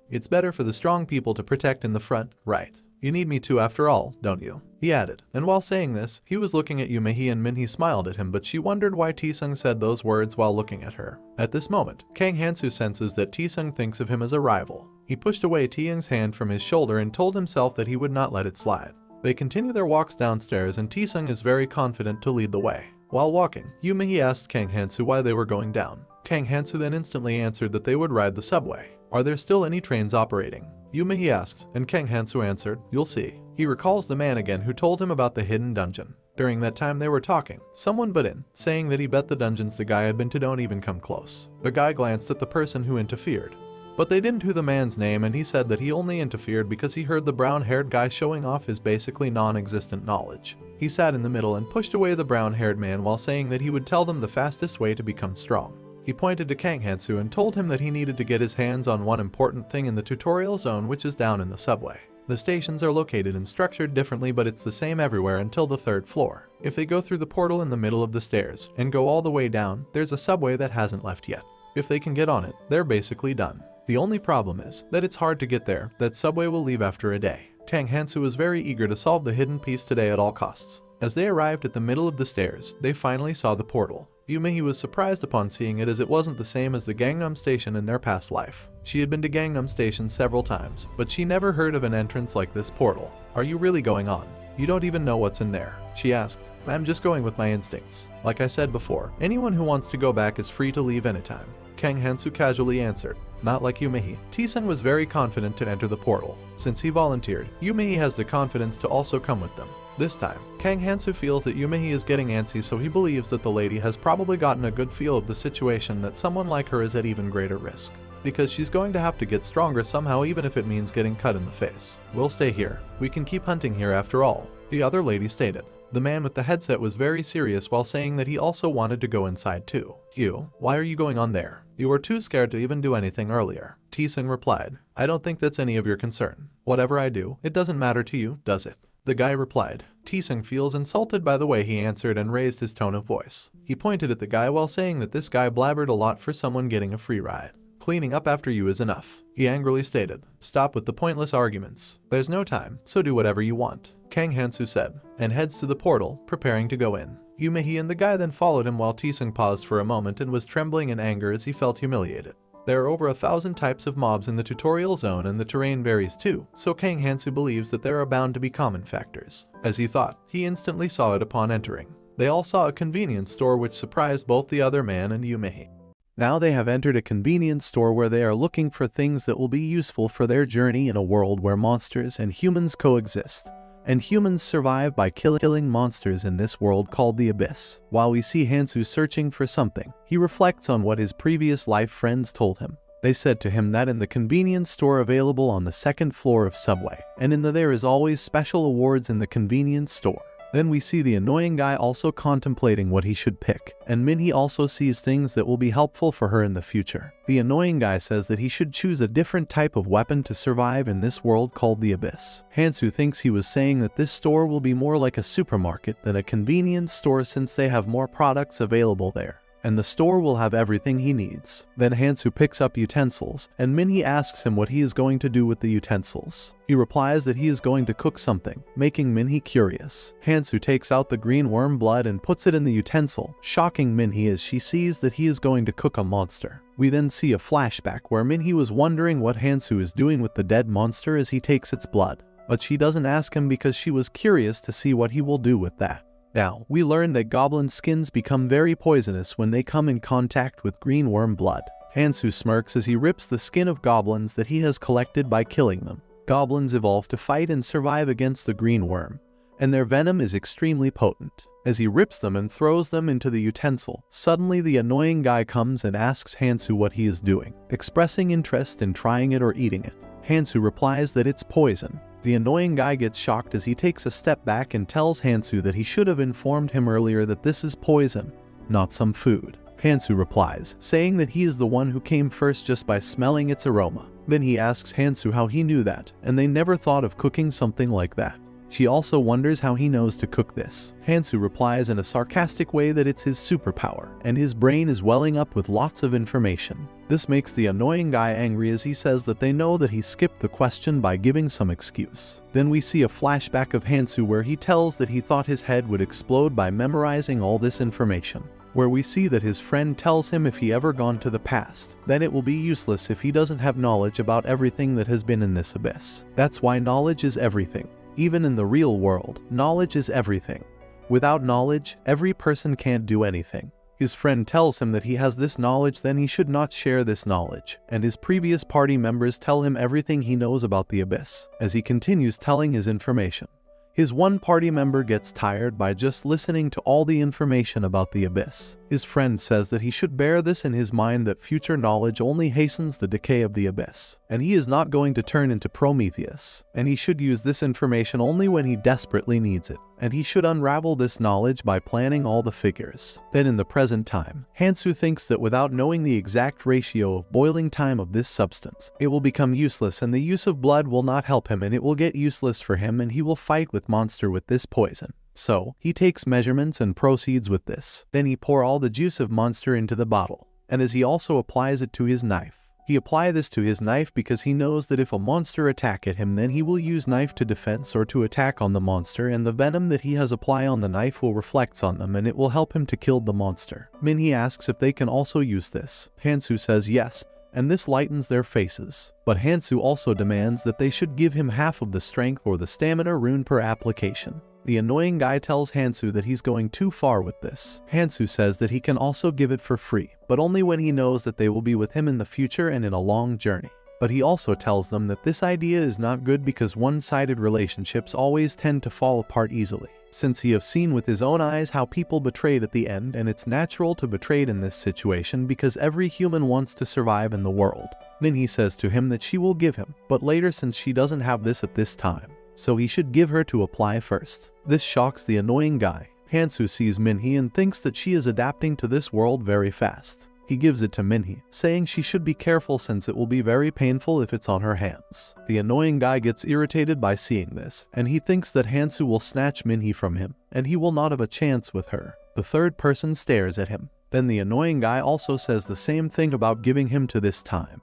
It's better for the strong people to protect in the front, right? You need me to after all, don't you? He added, and while saying this, he was looking at Yumehi and Minhee smiled at him but she wondered why T-Sun said those words while looking at her. At this moment, Kang Hansoo senses that T-Sun thinks of him as a rival. He pushed away T-Young's hand from his shoulder and told himself that he would not let it slide. They continue their walks downstairs and T-Sun is very confident to lead the way. While walking, Yumehi asked Kang Hansoo why they were going down. Kang Hansoo then instantly answered that they would ride the subway. Are there still any trains operating? Yumehi asked, and Kang Hansoo answered, you'll see. He recalls the man again who told him about the hidden dungeon. During that time they were talking, someone butt in, saying that he bet the dungeons the guy had been to don't even come close. The guy glanced at the person who interfered. But they didn't know the man's name and he said that he only interfered because he heard the brown-haired guy showing off his basically non-existent knowledge. He sat in the middle and pushed away the brown-haired man while saying that he would tell them the fastest way to become strong. He pointed to Kang Hansoo and told him that he needed to get his hands on one important thing in the tutorial zone, which is down in the subway. The stations are located and structured differently, but it's the same everywhere until the 3rd floor. If they go through the portal in the middle of the stairs and go all the way down, there's a subway that hasn't left yet. If they can get on it, they're basically done. The only problem is that it's hard to get there. That subway will leave after a day. Kang Hansoo was very eager to solve the hidden piece today at all costs. As they arrived at the middle of the stairs, they finally saw the portal. Yumehi was surprised upon seeing it as it wasn't the same as the Gangnam Station in their past life. She had been to Gangnam Station several times, but she never heard of an entrance like this portal. Are you really going on? You don't even know what's in there, she asked. I'm just going with my instincts. Like I said before, anyone who wants to go back is free to leave anytime. Kang Hansoo casually answered. Not like Yumehi. T-Sun was very confident to enter the portal. Since he volunteered, Yumehi has the confidence to also come with them. This time, Kang Hansoo feels that Yumehi is getting antsy, so he believes that the lady has probably gotten a good feel of the situation, that someone like her is at even greater risk. Because she's going to have to get stronger somehow, even if it means getting cut in the face. We'll stay here. We can keep hunting here after all, the other lady stated. The man with the headset was very serious while saying that he also wanted to go inside too. You, why are you going on there? You were too scared to even do anything earlier. T-Sun replied, I don't think that's any of your concern. Whatever I do, it doesn't matter to you, does it? The guy replied. T-Sun feels insulted by the way he answered and raised his tone of voice. He pointed at the guy while saying that this guy blabbered a lot for someone getting a free ride. Cleaning up after you is enough, he angrily stated. Stop with the pointless arguments. There's no time, so do whatever you want, Kang Hansoo said, and heads to the portal, preparing to go in. Yumehi and the guy then followed him while T-Sun paused for a moment and was trembling in anger as he felt humiliated. There are over 1,000 types of mobs in the tutorial zone and the terrain varies too, so Kang Hansoo believes that there are bound to be common factors. As he thought, he instantly saw it upon entering. They all saw a convenience store which surprised both the other man and Yumehi. Now they have entered a convenience store where they are looking for things that will be useful for their journey in a world where monsters and humans coexist. and humans survive by killing monsters in this world called the Abyss. While we see Hansoo searching for something, he reflects on what his previous life friends told him. They said to him that in the convenience store available on the second floor of Subway, and there is always special awards in the convenience store. Then we see the annoying guy also contemplating what he should pick, and Minhee also sees things that will be helpful for her in the future. The annoying guy says that he should choose a different type of weapon to survive in this world called the Abyss. Hansoo thinks he was saying that this store will be more like a supermarket than a convenience store since they have more products available there, and the store will have everything he needs. Then Hansoo picks up utensils, and Minhee asks him what he is going to do with the utensils. He replies that he is going to cook something, making Minhee curious. Hansoo takes out the green worm blood and puts it in the utensil, shocking Minhee as she sees that he is going to cook a monster. We then see a flashback where Minhee was wondering what Hansoo is doing with the dead monster as he takes its blood, but she doesn't ask him because she was curious to see what he will do with that. Now, we learn that goblin skins become very poisonous when they come in contact with green worm blood. Hansoo smirks as he rips the skin of goblins that he has collected by killing them. Goblins evolve to fight and survive against the green worm, and their venom is extremely potent. As he rips them and throws them into the utensil, suddenly the annoying guy comes and asks Hansoo what he is doing, expressing interest in trying it or eating it. Hansoo replies that it's poison. The annoying guy gets shocked as he takes a step back and tells Hansoo that he should have informed him earlier that this is poison, not some food. Hansoo replies, saying that he is the one who came first just by smelling its aroma. Then he asks Hansoo how he knew that, and they never thought of cooking something like that. She also wonders how he knows to cook this. Hansoo replies in a sarcastic way that it's his superpower, and his brain is welling up with lots of information. This makes the annoying guy angry as he says that they know that he skipped the question by giving some excuse. Then we see a flashback of Hansoo where he tells that he thought his head would explode by memorizing all this information, where we see that his friend tells him if he ever gone to the past, then it will be useless if he doesn't have knowledge about everything that has been in this abyss. That's why knowledge is everything. Even in the real world, knowledge is everything. Without knowledge, every person can't do anything. His friend tells him that he has this knowledge, then he should not share this knowledge, and his previous party members tell him everything he knows about the abyss, as he continues telling his information. His one party member gets tired by just listening to all the information about the abyss. His friend says that he should bear this in his mind, that future knowledge only hastens the decay of the abyss, and he is not going to turn into Prometheus, and he should use this information only when he desperately needs it, and he should unravel this knowledge by planning all the figures. Then in the present time, Hansoo thinks that without knowing the exact ratio of boiling time of this substance, it will become useless and the use of blood will not help him, and it will get useless for him and he will fight with monster with this poison. So, he takes measurements and proceeds with this. Then he pour all the juice of monster into the bottle, and as he also applies it to his knife. He apply this to his knife because he knows that if a monster attack at him, then he will use knife to defense or to attack on the monster, and the venom that he has apply on the knife will reflect on them and it will help him to kill the monster. Minhee asks if they can also use this. Hansoo says yes, and this lightens their faces. But Hansoo also demands that they should give him half of the strength or the stamina rune per application. The annoying guy tells Hansoo that he's going too far with this. Hansoo says that he can also give it for free, but only when he knows that they will be with him in the future and in a long journey. But he also tells them that this idea is not good because one-sided relationships always tend to fall apart easily, since he have seen with his own eyes how people betrayed at the end, and it's natural to betray in this situation because every human wants to survive in the world. Then he says to him that she will give him, but later since she doesn't have this at this time, so he should give her to apply first. This shocks the annoying guy. Hansoo sees Minhee and thinks that she is adapting to this world very fast. He gives it to Minhee, saying she should be careful since it will be very painful if it's on her hands. The annoying guy gets irritated by seeing this, and he thinks that Hansoo will snatch Minhee from him, and he will not have a chance with her. The third person stares at him. Then the annoying guy also says the same thing about giving him to this time,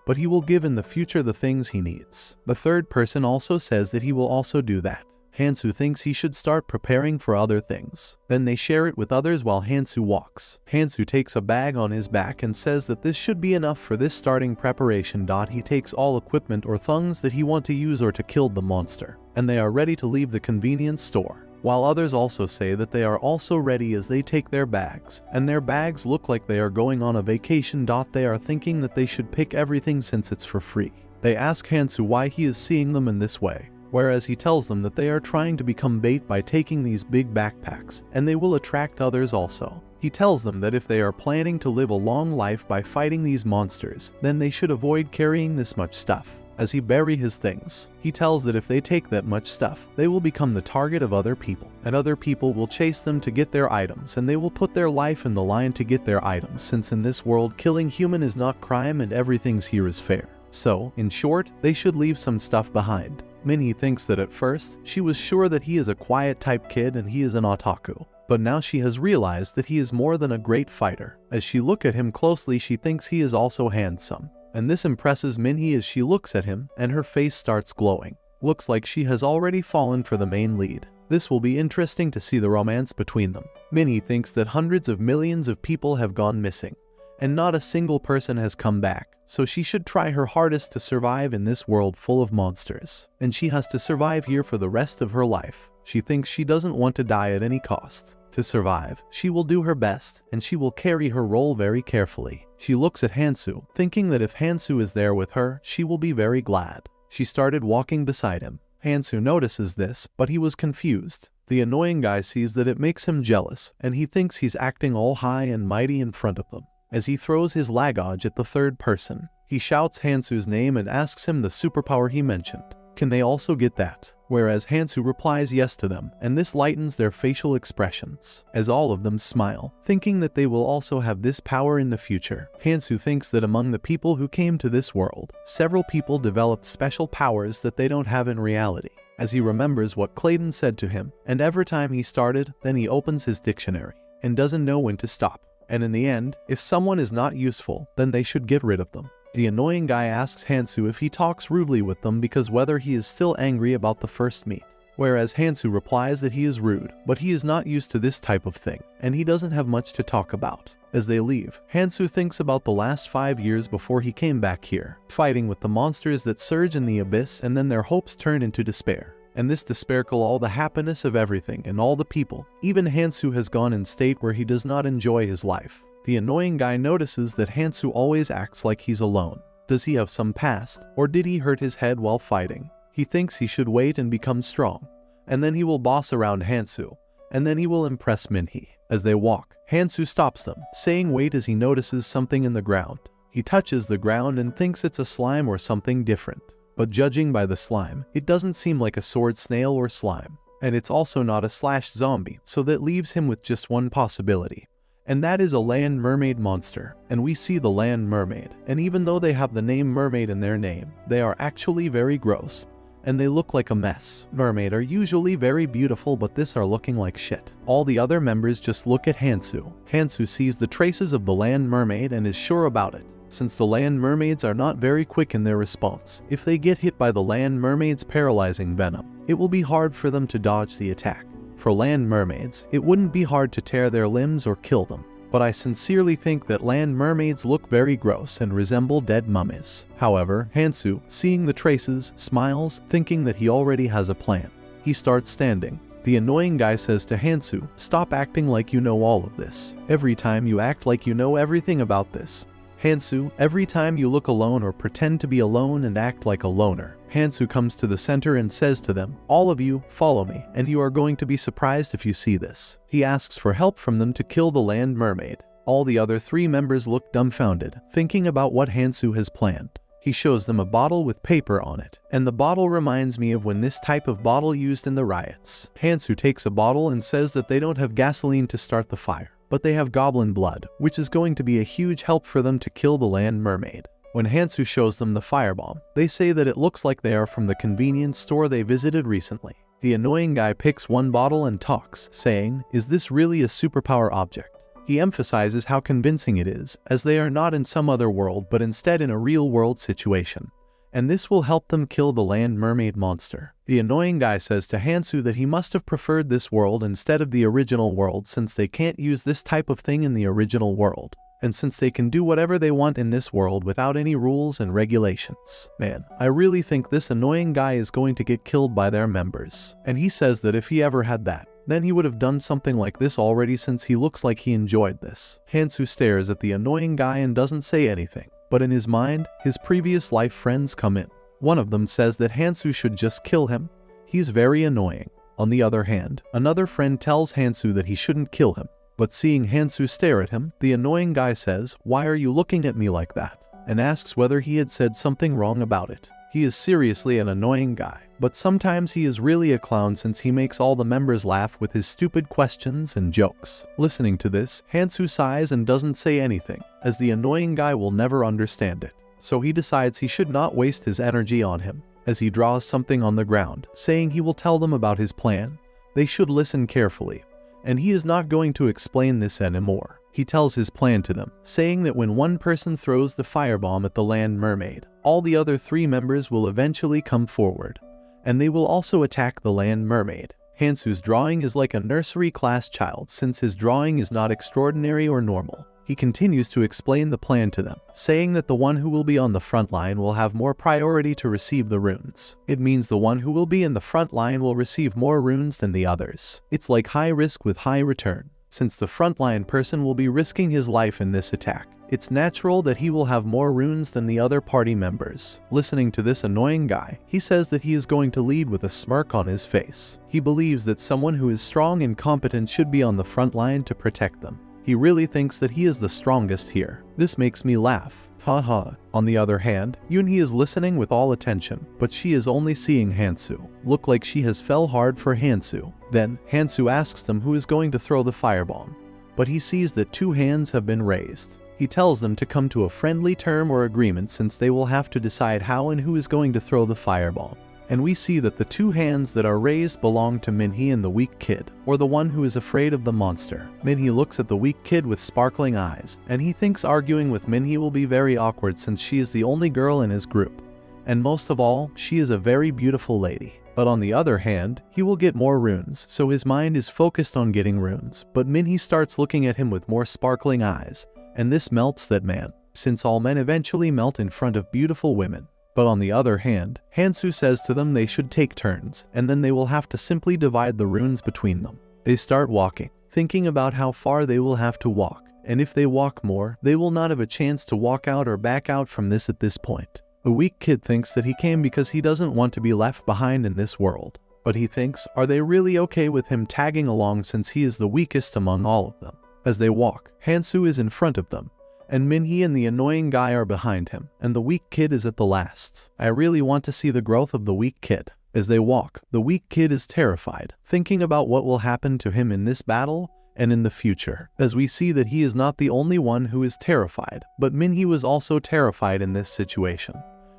but he will give in the future the things he needs. The third person also says that he will also do that. Hansoo thinks he should start preparing for other things. Then they share it with others while Hansoo walks. Hansoo takes a bag on his back and says that this should be enough for this starting preparation. He takes all equipment or things that he want to use or to kill the monster, and they are ready to leave the convenience store. While others also say that they are also ready as they take their bags, and their bags look like they are going on a vacation. They are thinking that they should pick everything since it's for free. They ask Hansoo why he is seeing them in this way. whereas he tells them that they are trying to become bait by taking these big backpacks, and they will attract others also. He tells them that if they are planning to live a long life by fighting these monsters, then they should avoid carrying this much stuff. As he bury his things, he tells that if they take that much stuff, they will become the target of other people, and other people will chase them to get their items, and they will put their life in the line to get their items, since in this world killing human is not crime and everything's here is fair. So, in short, they should leave some stuff behind. Minhee thinks that at first, she was sure that he is a quiet type kid and he is an otaku. But now she has realized that he is more than a great fighter. As she looks at him closely, she thinks he is also handsome. And this impresses Minhee as she looks at him, and her face starts glowing. Looks like she has already fallen for the main lead. This will be interesting to see the romance between them. Minhee thinks that hundreds of millions of people have gone missing, and not a single person has come back. So she should try her hardest to survive in this world full of monsters. And she has to survive here for the rest of her life. She thinks she doesn't want to die at any cost. To survive, she will do her best, and she will carry her role very carefully. She looks at Hansoo, thinking that if Hansoo is there with her, she will be very glad. She started walking beside him. Hansoo notices this, but he was confused. The annoying guy sees that it makes him jealous, and he thinks he's acting all high and mighty in front of them. As he throws his lagage at the third person, he shouts Hansoo's name and asks him the superpower he mentioned. Can they also get that? Whereas Hansoo replies yes to them, and this lightens their facial expressions, as all of them smile, thinking that they will also have this power in the future. Hansoo thinks that among the people who came to this world, several people developed special powers that they don't have in reality. As he remembers what Clayton said to him, and every time he started, then he opens his dictionary, and doesn't know when to stop. And in the end, if someone is not useful, then they should get rid of them. The annoying guy asks Hansoo if he talks rudely with them because whether he is still angry about the first meet. Whereas Hansoo replies that he is rude, but he is not used to this type of thing, and he doesn't have much to talk about. As they leave, Hansoo thinks about the last 5 years before he came back here, fighting with the monsters that surge in the abyss, and then their hopes turn into despair. And this despair kills all the happiness of everything and all the people. Even Hansoo has gone in state where he does not enjoy his life. The annoying guy notices that Hansoo always acts like he's alone. Does he have some past, or did he hurt his head while fighting? He thinks he should wait and become strong, and then he will boss around Hansoo, and then he will impress Minhee. As they walk, Hansoo stops them, saying wait as he notices something in the ground. He touches the ground and thinks it's a slime or something different. But judging by the slime, it doesn't seem like a sword snail or slime. And it's also not a slash zombie, so that leaves him with just one possibility. And that is a land mermaid monster. And we see the land mermaid, and even though they have the name mermaid in their name, they are actually very gross, and they look like a mess. Mermaid are usually very beautiful, but this are looking like shit. All the other members just look at Hansoo. Hansoo sees the traces of the land mermaid and is sure about it. Since the land mermaids are not very quick in their response, if they get hit by the land mermaid's paralyzing venom, it will be hard for them to dodge the attack. For land mermaids, it wouldn't be hard to tear their limbs or kill them. But I sincerely think that land mermaids look very gross and resemble dead mummies. However, Hansoo, seeing the traces, smiles, thinking that he already has a plan. He starts standing. The annoying guy says to Hansoo, "Stop acting like you know all of this. Every time you act like you know everything about this. Hansoo, every time you look alone or pretend to be alone and act like a loner." Hansoo comes to the center and says to them, "All of you, follow me, and you are going to be surprised if you see this." He asks for help from them to kill the land mermaid. All the other 3 members look dumbfounded, thinking about what Hansoo has planned. He shows them a bottle with paper on it, and the bottle reminds me of when this type of bottle used in the riots. Hansoo takes a bottle and says that they don't have gasoline to start the fire, but they have goblin blood, which is going to be a huge help for them to kill the land mermaid. When Hansoo shows them the firebomb, they say that it looks like they are from the convenience store they visited recently. The annoying guy picks one bottle and talks, saying, "Is this really a superpower object?" He emphasizes how convincing it is, as they are not in some other world but instead in a real-world situation. And this will help them kill the land mermaid monster. The annoying guy says to Hansoo that he must have preferred this world instead of the original world since they can't use this type of thing in the original world. And since they can do whatever they want in this world without any rules and regulations. Man, I really think this annoying guy is going to get killed by their members. And he says that if he ever had that, then he would have done something like this already since he looks like he enjoyed this. Hansoo stares at the annoying guy and doesn't say anything. But in his mind, his previous life friends come in. One of them says that Hansoo should just kill him, He's very annoying. On the other hand, another friend tells Hansoo that he shouldn't kill him. But seeing Hansoo stare at him, the annoying guy says, "Why are you looking at me like that?" and asks whether he had said something wrong about it. He is seriously an annoying guy, but sometimes he is really a clown since he makes all the members laugh with his stupid questions and jokes. Listening to this, Hansoo sighs and doesn't say anything, as the annoying guy will never understand it. So he decides he should not waste his energy on him, as he draws something on the ground, saying he will tell them about his plan. They should listen carefully, and he is not going to explain this anymore. He tells his plan to them, saying that when one person throws the firebomb at the land mermaid, all the other 3 members will eventually come forward, and they will also attack the land mermaid. Hansoo's drawing is like a nursery class child since his drawing is not extraordinary or normal. He continues to explain the plan to them, saying that the one who will be on the front line will have more priority to receive the runes. It means the one who will be in the front line will receive more runes than the others. It's like high risk with high return, since the frontline person will be risking his life in this attack. It's natural that he will have more runes than the other party members. Listening to this annoying guy, he says that he is going to lead with a smirk on his face. He believes that someone who is strong and competent should be on the front line to protect them. He really thinks that he is the strongest here. This makes me laugh. Haha. On the other hand, Yoonhee is listening with all attention, but she is only seeing Hansoo. Look like she has fell hard for Hansoo. Then, Hansoo asks them who is going to throw the firebomb, but he sees that 2 hands have been raised. He tells them to come to a friendly term or agreement since they will have to decide how and who is going to throw the firebomb. And we see that the 2 hands that are raised belong to Minhee and the weak kid, or the one who is afraid of the monster. Minhee looks at the weak kid with sparkling eyes, and he thinks arguing with Minhee will be very awkward since she is the only girl in his group. And most of all, she is a very beautiful lady. But on the other hand, he will get more runes, so his mind is focused on getting runes. But Minhee starts looking at him with more sparkling eyes, and this melts that man, since all men eventually melt in front of beautiful women. But on the other hand, Hansoo says to them they should take turns, and then they will have to simply divide the runes between them. They start walking, thinking about how far they will have to walk, and if they walk more, they will not have a chance to walk out or back out from this at this point. The weak kid thinks that he came because he doesn't want to be left behind in this world. But he thinks, are they really okay with him tagging along since he is the weakest among all of them? As they walk, Hansoo is in front of them, and Minhee and the annoying guy are behind him, and the weak kid is at the last. I really want to see the growth of the weak kid. As they walk, the weak kid is terrified, thinking about what will happen to him in this battle and in the future, as we see that he is not the only one who is terrified, but Minhee was also terrified in this situation.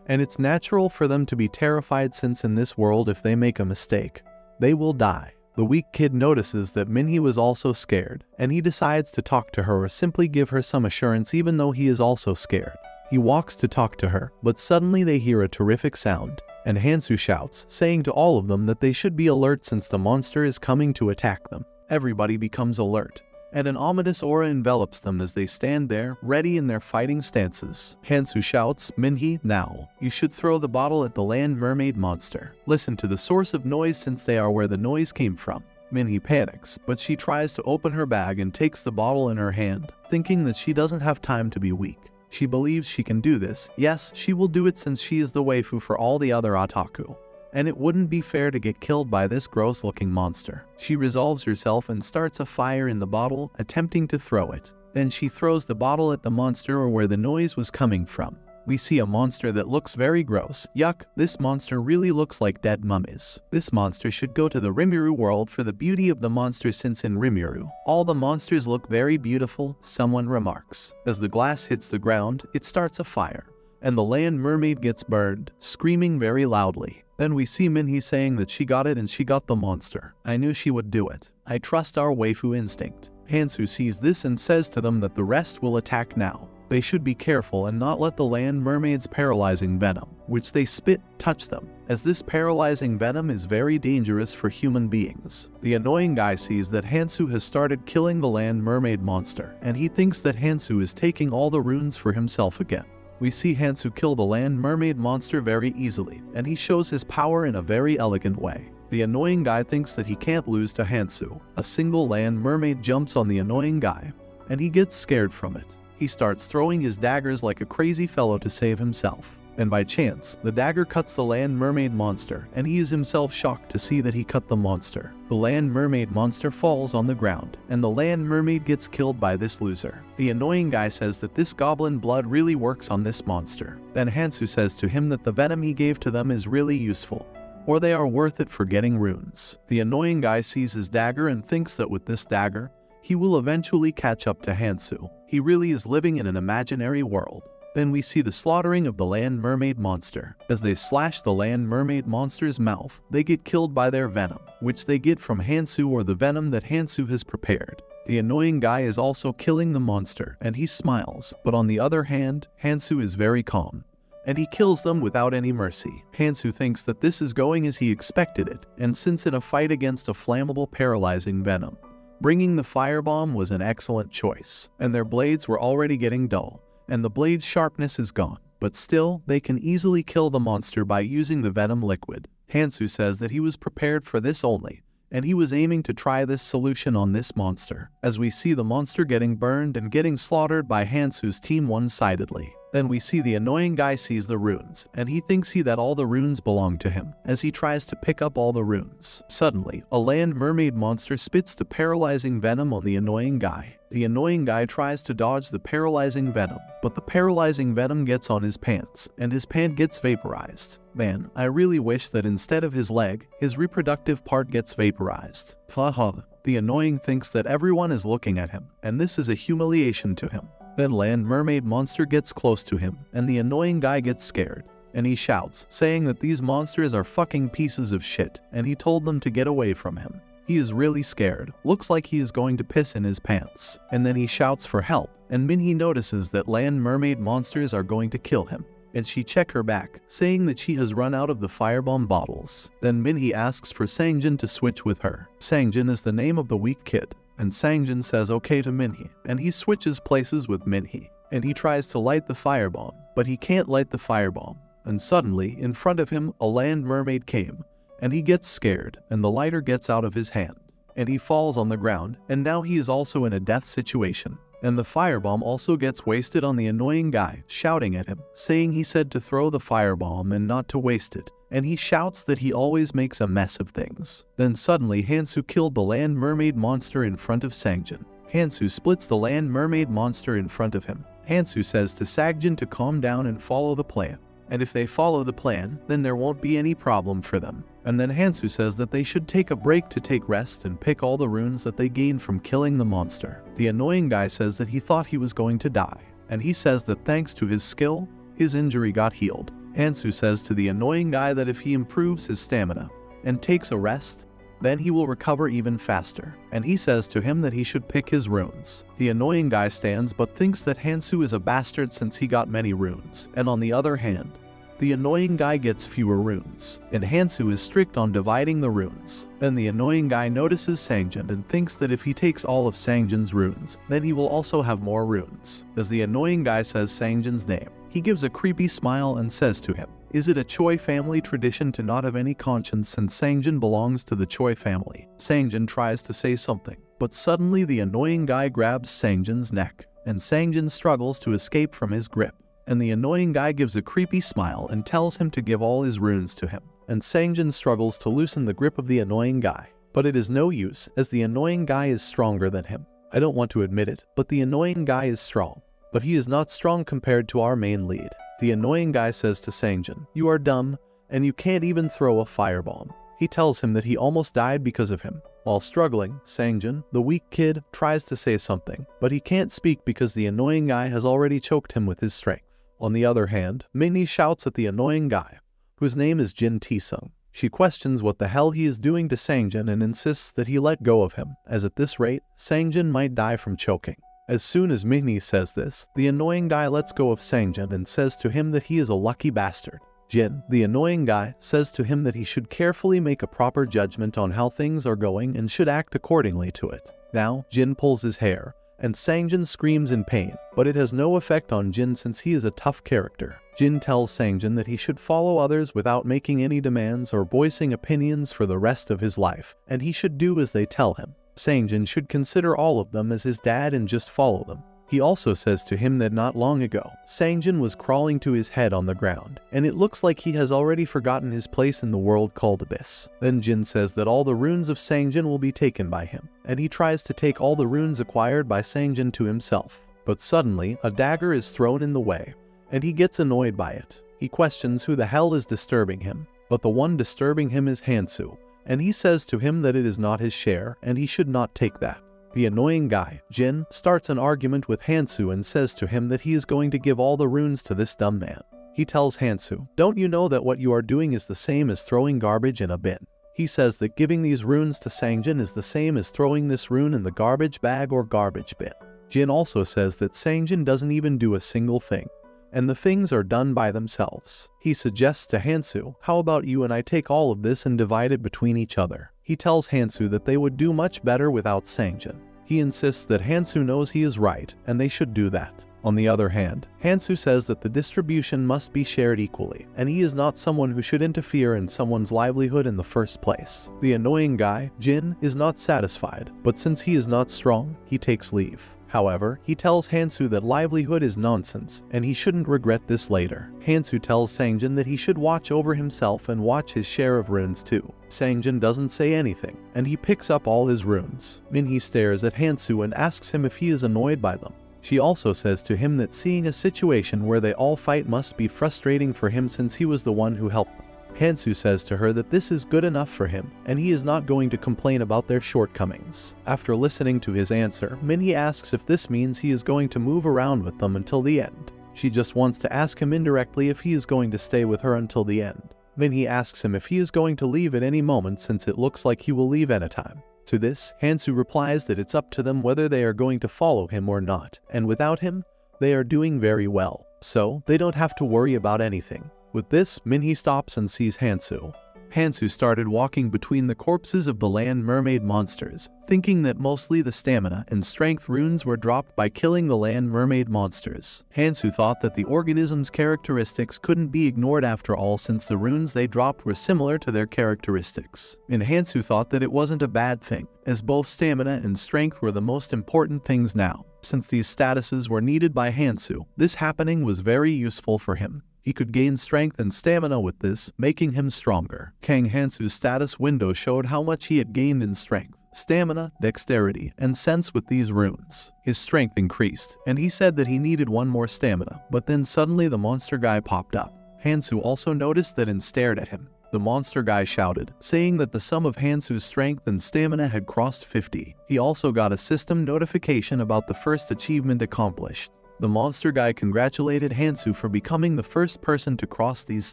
And it's natural for them to be terrified since in this world if they make a mistake, they will die. The weak kid notices that Minhee was also scared, and he decides to talk to her or simply give her some assurance even though he is also scared. He walks to talk to her, but suddenly they hear a terrific sound, and Hansoo shouts, saying to all of them that they should be alert since the monster is coming to attack them. Everybody becomes alert, and an ominous aura envelops them as they stand there, ready in their fighting stances. Hansoo shouts, Minhee, now, you should throw the bottle at the land mermaid monster. Listen to the source of noise since they are where the noise came from. Minhee panics, but she tries to open her bag and takes the bottle in her hand, thinking that she doesn't have time to be weak. She believes she can do this. Yes, she will do it since she is the waifu for all the other otaku. And it wouldn't be fair to get killed by this gross-looking monster. She resolves herself and starts a fire in the bottle, attempting to throw it. Then she throws the bottle at the monster or where the noise was coming from. We see a monster that looks very gross. Yuck, this monster really looks like dead mummies. This monster should go to the Rimuru world for the beauty of the monster since in Rimuru, all the monsters look very beautiful, someone remarks. As the glass hits the ground, it starts a fire, and the land mermaid gets burned, screaming very loudly. Then we see Minhee saying that she got it and she got the monster. I knew she would do it. I trust our waifu instinct. Hansoo sees this and says to them that the rest will attack now. They should be careful and not let the land mermaid's paralyzing venom, which they spit, touch them, as this paralyzing venom is very dangerous for human beings. The annoying guy sees that Hansoo has started killing the land mermaid monster, and he thinks that Hansoo is taking all the runes for himself again. We see Hansoo kill the land mermaid monster very easily, and he shows his power in a very elegant way. The annoying guy thinks that he can't lose to Hansoo. A single land mermaid jumps on the annoying guy, and he gets scared from it. He starts throwing his daggers like a crazy fellow to save himself. and by chance, the dagger cuts the land mermaid monster, and he is himself shocked to see that he cut the monster. The land mermaid monster falls on the ground, and the land mermaid gets killed by this loser. The annoying guy says that this goblin blood really works on this monster. Then Hansoo says to him that the venom he gave to them is really useful, or they are worth it for getting runes. The annoying guy sees his dagger and thinks that with this dagger, he will eventually catch up to Hansoo. He really is living in an imaginary world. Then we see the slaughtering of the land mermaid monster. As they slash the land mermaid monster's mouth, they get killed by their venom, which they get from Hansoo or the venom that Hansoo has prepared. The annoying guy is also killing the monster, and he smiles, but on the other hand, Hansoo is very calm, and he kills them without any mercy. Hansoo thinks that this is going as he expected it, and since in a fight against a flammable paralyzing venom, bringing the firebomb was an excellent choice, and their blades were already getting dull, and the blade's sharpness is gone, but still, they can easily kill the monster by using the venom liquid. Hansoo says that he was prepared for this only, and he was aiming to try this solution on this monster, as we see the monster getting burned and getting slaughtered by Hansoo's team one-sidedly. Then we see the annoying guy sees the runes, and he thinks that all the runes belong to him, as he tries to pick up all the runes. Suddenly, a land mermaid monster spits the paralyzing venom on the annoying guy. The annoying guy tries to dodge the paralyzing venom, but the paralyzing venom gets on his pants, and his pant gets vaporized. Man, I really wish that instead of his leg, his reproductive part gets vaporized. Haha. The annoying thinks that everyone is looking at him, and this is a humiliation to him. Then land mermaid monster gets close to him, and the annoying guy gets scared, and he shouts, saying that these monsters are fucking pieces of shit, and he told them to get away from him. He is really scared, looks like he is going to piss in his pants, and then he shouts for help, and Minhee notices that land mermaid monsters are going to kill him, and she checks her back, saying that she has run out of the firebomb bottles. Then Minhee asks for Sangjin to switch with her. Sangjin is the name of the weak kid, and Sangjin says okay to Minhee, and he switches places with Minhee, and he tries to light the firebomb, but he can't light the firebomb, and suddenly, in front of him, a land mermaid came, and he gets scared, and the lighter gets out of his hand, and he falls on the ground, and now he is also in a death situation. And the firebomb also gets wasted on the annoying guy, shouting at him, saying he said to throw the firebomb and not to waste it, and he shouts that he always makes a mess of things. Then suddenly Hansoo killed the land mermaid monster in front of Sangjin. Hansoo splits the land mermaid monster in front of him. Hansoo says to Sangjin to calm down and follow the plan, and if they follow the plan, then there won't be any problem for them. And then Hansoo says that they should take a break to take rest and pick all the runes that they gained from killing the monster. The annoying guy says that he thought he was going to die, and he says that thanks to his skill, his injury got healed. Hansoo says to the annoying guy that if he improves his stamina and takes a rest, then he will recover even faster, and he says to him that he should pick his runes. The annoying guy stands but thinks that Hansoo is a bastard since he got many runes, and on the other hand, the annoying guy gets fewer runes, and Hansoo is strict on dividing the runes. Then the annoying guy notices Sangjin and thinks that if he takes all of Sangjin's runes, then he will also have more runes. As the annoying guy says Sangjin's name, he gives a creepy smile and says to him, "Is it a Choi family tradition to not have any conscience since Sangjin belongs to the Choi family?" Sangjin tries to say something, but suddenly the annoying guy grabs Sangjin's neck, and Sangjin struggles to escape from his grip. And the annoying guy gives a creepy smile and tells him to give all his runes to him. And Sangjin struggles to loosen the grip of the annoying guy, but it is no use as the annoying guy is stronger than him. I don't want to admit it, but the annoying guy is strong. But he is not strong compared to our main lead. The annoying guy says to Sangjin, "You are dumb, and you can't even throw a firebomb." He tells him that he almost died because of him. While struggling, Sangjin, the weak kid, tries to say something, but he can't speak because the annoying guy has already choked him with his strength. On the other hand, Minhee shouts at the annoying guy, whose name is Jin Taesung. She questions what the hell he is doing to Sangjin and insists that he let go of him, as at this rate, Sangjin might die from choking. As soon as Minhee says this, the annoying guy lets go of Sangjin and says to him that he is a lucky bastard. Jin, the annoying guy, says to him that he should carefully make a proper judgment on how things are going and should act accordingly to it. Now, Jin pulls his hair, and Sangjin screams in pain, but it has no effect on Jin since he is a tough character. Jin tells Sangjin that he should follow others without making any demands or voicing opinions for the rest of his life, and he should do as they tell him. Sangjin should consider all of them as his dad and just follow them. He also says to him that not long ago, Sangjin was crawling to his head on the ground, and it looks like he has already forgotten his place in the world called Abyss. Then Jin says that all the runes of Sangjin will be taken by him, and he tries to take all the runes acquired by Sangjin to himself. But suddenly, a dagger is thrown in the way, and he gets annoyed by it. He questions who the hell is disturbing him, but the one disturbing him is Hansoo, and he says to him that it is not his share and he should not take that. The annoying guy, Jin, starts an argument with Hansoo and says to him that he is going to give all the runes to this dumb man. He tells Hansoo, "Don't you know that what you are doing is the same as throwing garbage in a bin?" He says that giving these runes to Sangjin is the same as throwing this rune in the garbage bag or garbage bin. Jin also says that Sangjin doesn't even do a single thing, and the things are done by themselves. He suggests to Hansoo, "How about you and I take all of this and divide it between each other?" He tells Hansoo that they would do much better without Sangjin. He insists that Hansoo knows he is right, and they should do that. On the other hand, Hansoo says that the distribution must be shared equally, and he is not someone who should interfere in someone's livelihood in the first place. The annoying guy, Jin, is not satisfied, but since he is not strong, he takes leave. However, he tells Hansoo that livelihood is nonsense, and he shouldn't regret this later. Hansoo tells Sangjin that he should watch over himself and watch his share of runes too. Sangjin doesn't say anything, and he picks up all his runes. Minhee stares at Hansoo and asks him if he is annoyed by them. She also says to him that seeing a situation where they all fight must be frustrating for him since he was the one who helped them. Hansoo says to her that this is good enough for him, and he is not going to complain about their shortcomings. After listening to his answer, Minhee asks if this means he is going to move around with them until the end. She just wants to ask him indirectly if he is going to stay with her until the end. Minhee asks him if he is going to leave at any moment since it looks like he will leave anytime. To this, Hansoo replies that it's up to them whether they are going to follow him or not, and without him, they are doing very well, so they don't have to worry about anything. With this, Minhee stops and sees Hansoo. Hansoo started walking between the corpses of the land mermaid monsters, thinking that mostly the stamina and strength runes were dropped by killing the land mermaid monsters. Hansoo thought that the organism's characteristics couldn't be ignored after all since the runes they dropped were similar to their characteristics. And Hansoo thought that it wasn't a bad thing, as both stamina and strength were the most important things now. Since these statuses were needed by Hansoo, this happening was very useful for him. He could gain strength and stamina with this, making him stronger. Kang Hansoo's status window showed how much he had gained in strength, stamina, dexterity, and sense with these runes. His strength increased, and he said that he needed one more stamina, but then suddenly the monster guy popped up. Hansoo also noticed that and stared at him. The monster guy shouted, saying that the sum of Hansoo's strength and stamina had crossed 50. He also got a system notification about the first achievement accomplished. The monster guy congratulated Hansoo for becoming the first person to cross these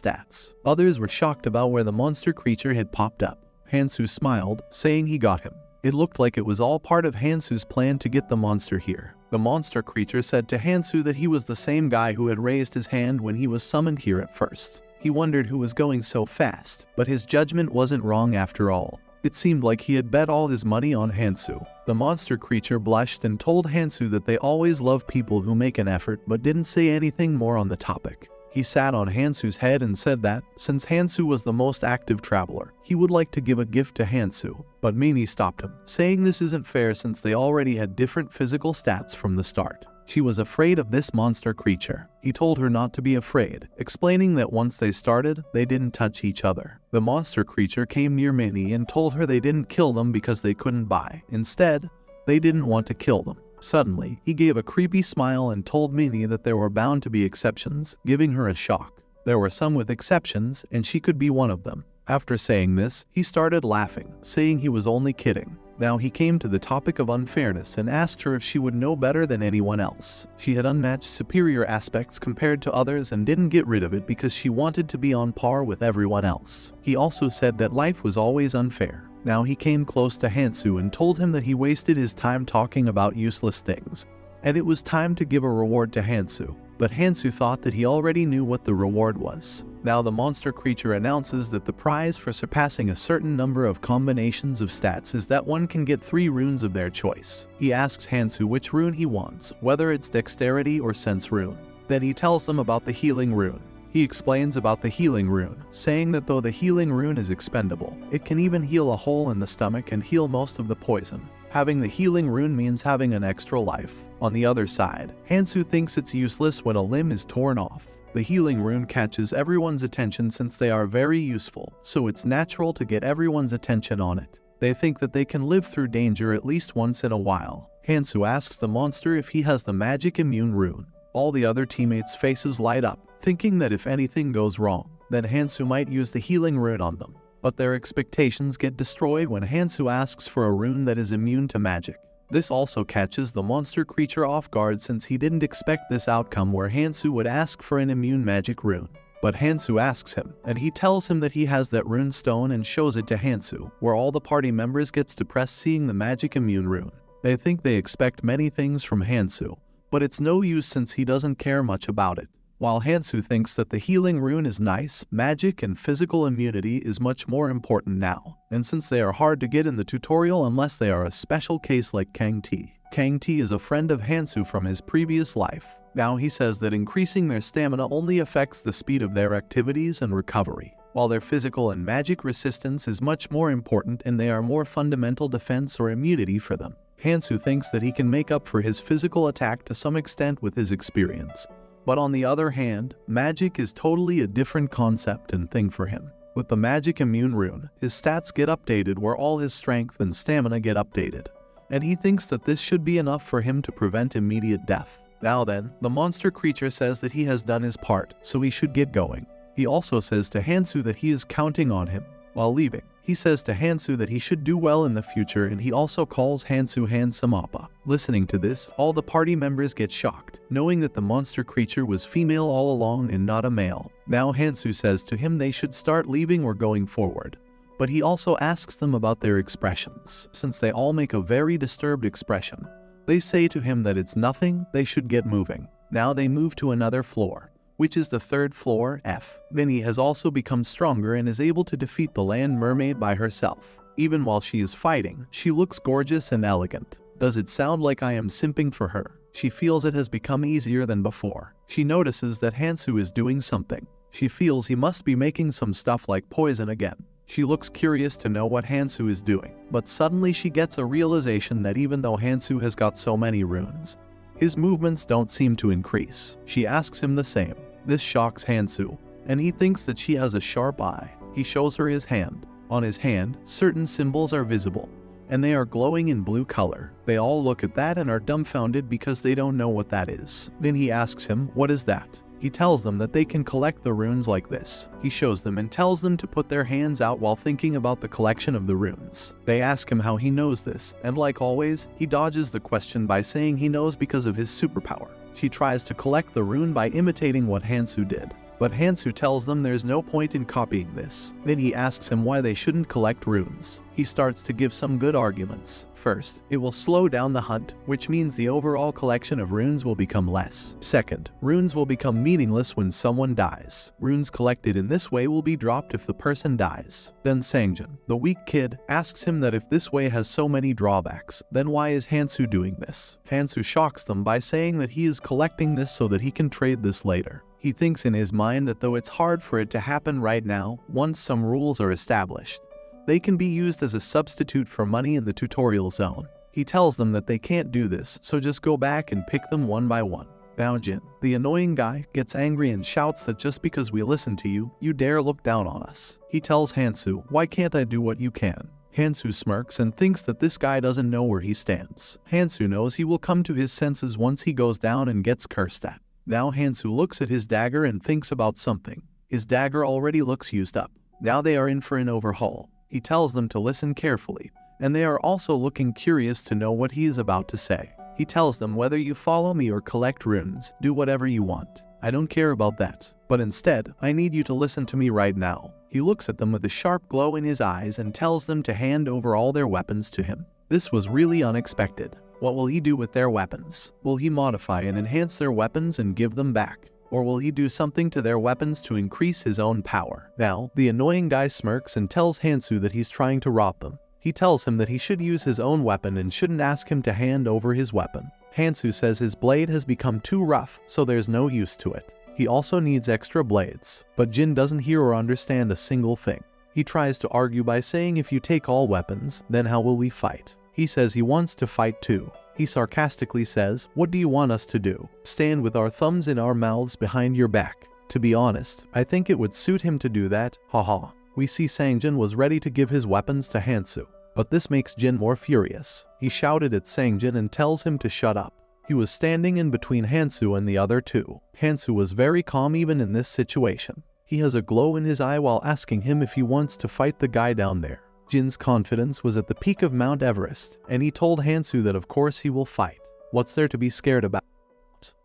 stats. Others were shocked about where the monster creature had popped up. Hansoo smiled, saying he got him. It looked like it was all part of Hansoo's plan to get the monster here. The monster creature said to Hansoo that he was the same guy who had raised his hand when he was summoned here at first. He wondered who was going so fast, but his judgment wasn't wrong after all. It seemed like he had bet all his money on Hansoo. The monster creature blushed and told Hansoo that they always love people who make an effort but didn't say anything more on the topic. He sat on Hansoo's head and said that, since Hansoo was the most active traveler, he would like to give a gift to Hansoo. But Minhee stopped him, saying this isn't fair since they already had different physical stats from the start. She was afraid of this monster creature. He told her not to be afraid, explaining that once they started, they didn't touch each other. The monster creature came near Minhee and told her they didn't kill them because they couldn't buy. Instead, they didn't want to kill them. Suddenly, he gave a creepy smile and told Minhee that there were bound to be exceptions, giving her a shock. There were some with exceptions, and she could be one of them. After saying this, he started laughing, saying he was only kidding. Now he came to the topic of unfairness and asked her if she would know better than anyone else. She had unmatched superior aspects compared to others and didn't get rid of it because she wanted to be on par with everyone else. He also said that life was always unfair. Now he came close to Hansoo and told him that he wasted his time talking about useless things, and it was time to give a reward to Hansoo. But Hansoo thought that he already knew what the reward was. Now the monster creature announces that the prize for surpassing a certain number of combinations of stats is that one can get 3 runes of their choice. He asks Hansoo which rune he wants, whether it's dexterity or sense rune. Then he tells them about the healing rune. He explains about the healing rune, saying that though the healing rune is expendable, it can even heal a hole in the stomach and heal most of the poison. Having the healing rune means having an extra life. On the other side, Hansoo thinks it's useless when a limb is torn off. The healing rune catches everyone's attention since they are very useful, so it's natural to get everyone's attention on it. They think that they can live through danger at least once in a while. Hansoo asks the monster if he has the magic immune rune. All the other teammates' faces light up, thinking that if anything goes wrong, then Hansoo might use the healing rune on them. But their expectations get destroyed when Hansoo asks for a rune that is immune to magic. This also catches the monster creature off guard since he didn't expect this outcome where Hansoo would ask for an immune magic rune. But Hansoo asks him, and he tells him that he has that rune stone and shows it to Hansoo, where all the party members gets depressed seeing the magic immune rune. They think they expect many things from Hansoo, but it's no use since he doesn't care much about it. While Hansoo thinks that the healing rune is nice, magic and physical immunity is much more important now, and since they are hard to get in the tutorial unless they are a special case like Kang T. Kang T is a friend of Hansoo from his previous life. Now he says that increasing their stamina only affects the speed of their activities and recovery, while their physical and magic resistance is much more important and they are more fundamental defense or immunity for them. Hansoo thinks that he can make up for his physical attack to some extent with his experience. But on the other hand, magic is totally a different concept and thing for him. With the magic immune rune, his stats get updated where all his strength and stamina get updated. And he thinks that this should be enough for him to prevent immediate death. Now then, the monster creature says that he has done his part, so he should get going. He also says to Hansoo that he is counting on him. While leaving, he says to Hansoo that he should do well in the future and he also calls Hansoo handsome appa. Listening to this, all the party members get shocked, knowing that the monster creature was female all along and not a male. Now Hansoo says to him they should start leaving or going forward. But he also asks them about their expressions, since they all make a very disturbed expression. They say to him that it's nothing, they should get moving. Now they move to another floor, which is the third floor, F. Minnie has also become stronger and is able to defeat the land mermaid by herself. Even while she is fighting, she looks gorgeous and elegant. Does it sound like I am simping for her? She feels it has become easier than before. She notices that Hansoo is doing something. She feels he must be making some stuff like poison again. She looks curious to know what Hansoo is doing, but suddenly she gets a realization that even though Hansoo has got so many runes, his movements don't seem to increase. She asks him the same. This shocks Hansoo, and he thinks that she has a sharp eye. He shows her his hand. On his hand, certain symbols are visible, and they are glowing in blue color. They all look at that and are dumbfounded because they don't know what that is. Then he asks him, "What is that?" He tells them that they can collect the runes like this. He shows them and tells them to put their hands out while thinking about the collection of the runes. They ask him how he knows this, and like always, he dodges the question by saying he knows because of his superpower. She tries to collect the rune by imitating what Hansoo did. But Hansoo tells them there's no point in copying this. Then he asks him why they shouldn't collect runes. He starts to give some good arguments. First, it will slow down the hunt, which means the overall collection of runes will become less. Second, runes will become meaningless when someone dies. Runes collected in this way will be dropped if the person dies. Then Sangjin, the weak kid, asks him that if this way has so many drawbacks, then why is Hansoo doing this? Hansoo shocks them by saying that he is collecting this so that he can trade this later. He thinks in his mind that though it's hard for it to happen right now, once some rules are established, they can be used as a substitute for money in the tutorial zone. He tells them that they can't do this, so just go back and pick them one by one. Now Jin, the annoying guy, gets angry and shouts that just because we listen to you, you dare look down on us. He tells Hansoo, "Why can't I do what you can?" Hansoo smirks and thinks that this guy doesn't know where he stands. Hansoo knows he will come to his senses once he goes down and gets cursed at. Now Hansoo looks at his dagger and thinks about something. His dagger already looks used up. Now they are in for an overhaul. He tells them to listen carefully, and they are also looking curious to know what he is about to say. He tells them, "Whether you follow me or collect runes, do whatever you want. I don't care about that. But instead, I need you to listen to me right now." He looks at them with a sharp glow in his eyes and tells them to hand over all their weapons to him. This was really unexpected. What will he do with their weapons? Will he modify and enhance their weapons and give them back? Or will he do something to their weapons to increase his own power? Now, the annoying guy smirks and tells Hansoo that he's trying to rob them. He tells him that he should use his own weapon and shouldn't ask him to hand over his weapon. Hansoo says his blade has become too rough, so there's no use to it. He also needs extra blades, but Jin doesn't hear or understand a single thing. He tries to argue by saying, "If you take all weapons, then how will we fight?" He says he wants to fight too. He sarcastically says, "What do you want us to do? Stand with our thumbs in our mouths behind your back?" To be honest, I think it would suit him to do that, haha. We see Sangjin was ready to give his weapons to Hansoo, but this makes Jin more furious. He shouted at Sangjin and tells him to shut up. He was standing in between Hansoo and the other two. Hansoo was very calm even in this situation. He has a glow in his eye while asking him if he wants to fight the guy down there. Jin's confidence was at the peak of Mount Everest, and he told Hansoo that of course he will fight. What's there to be scared about?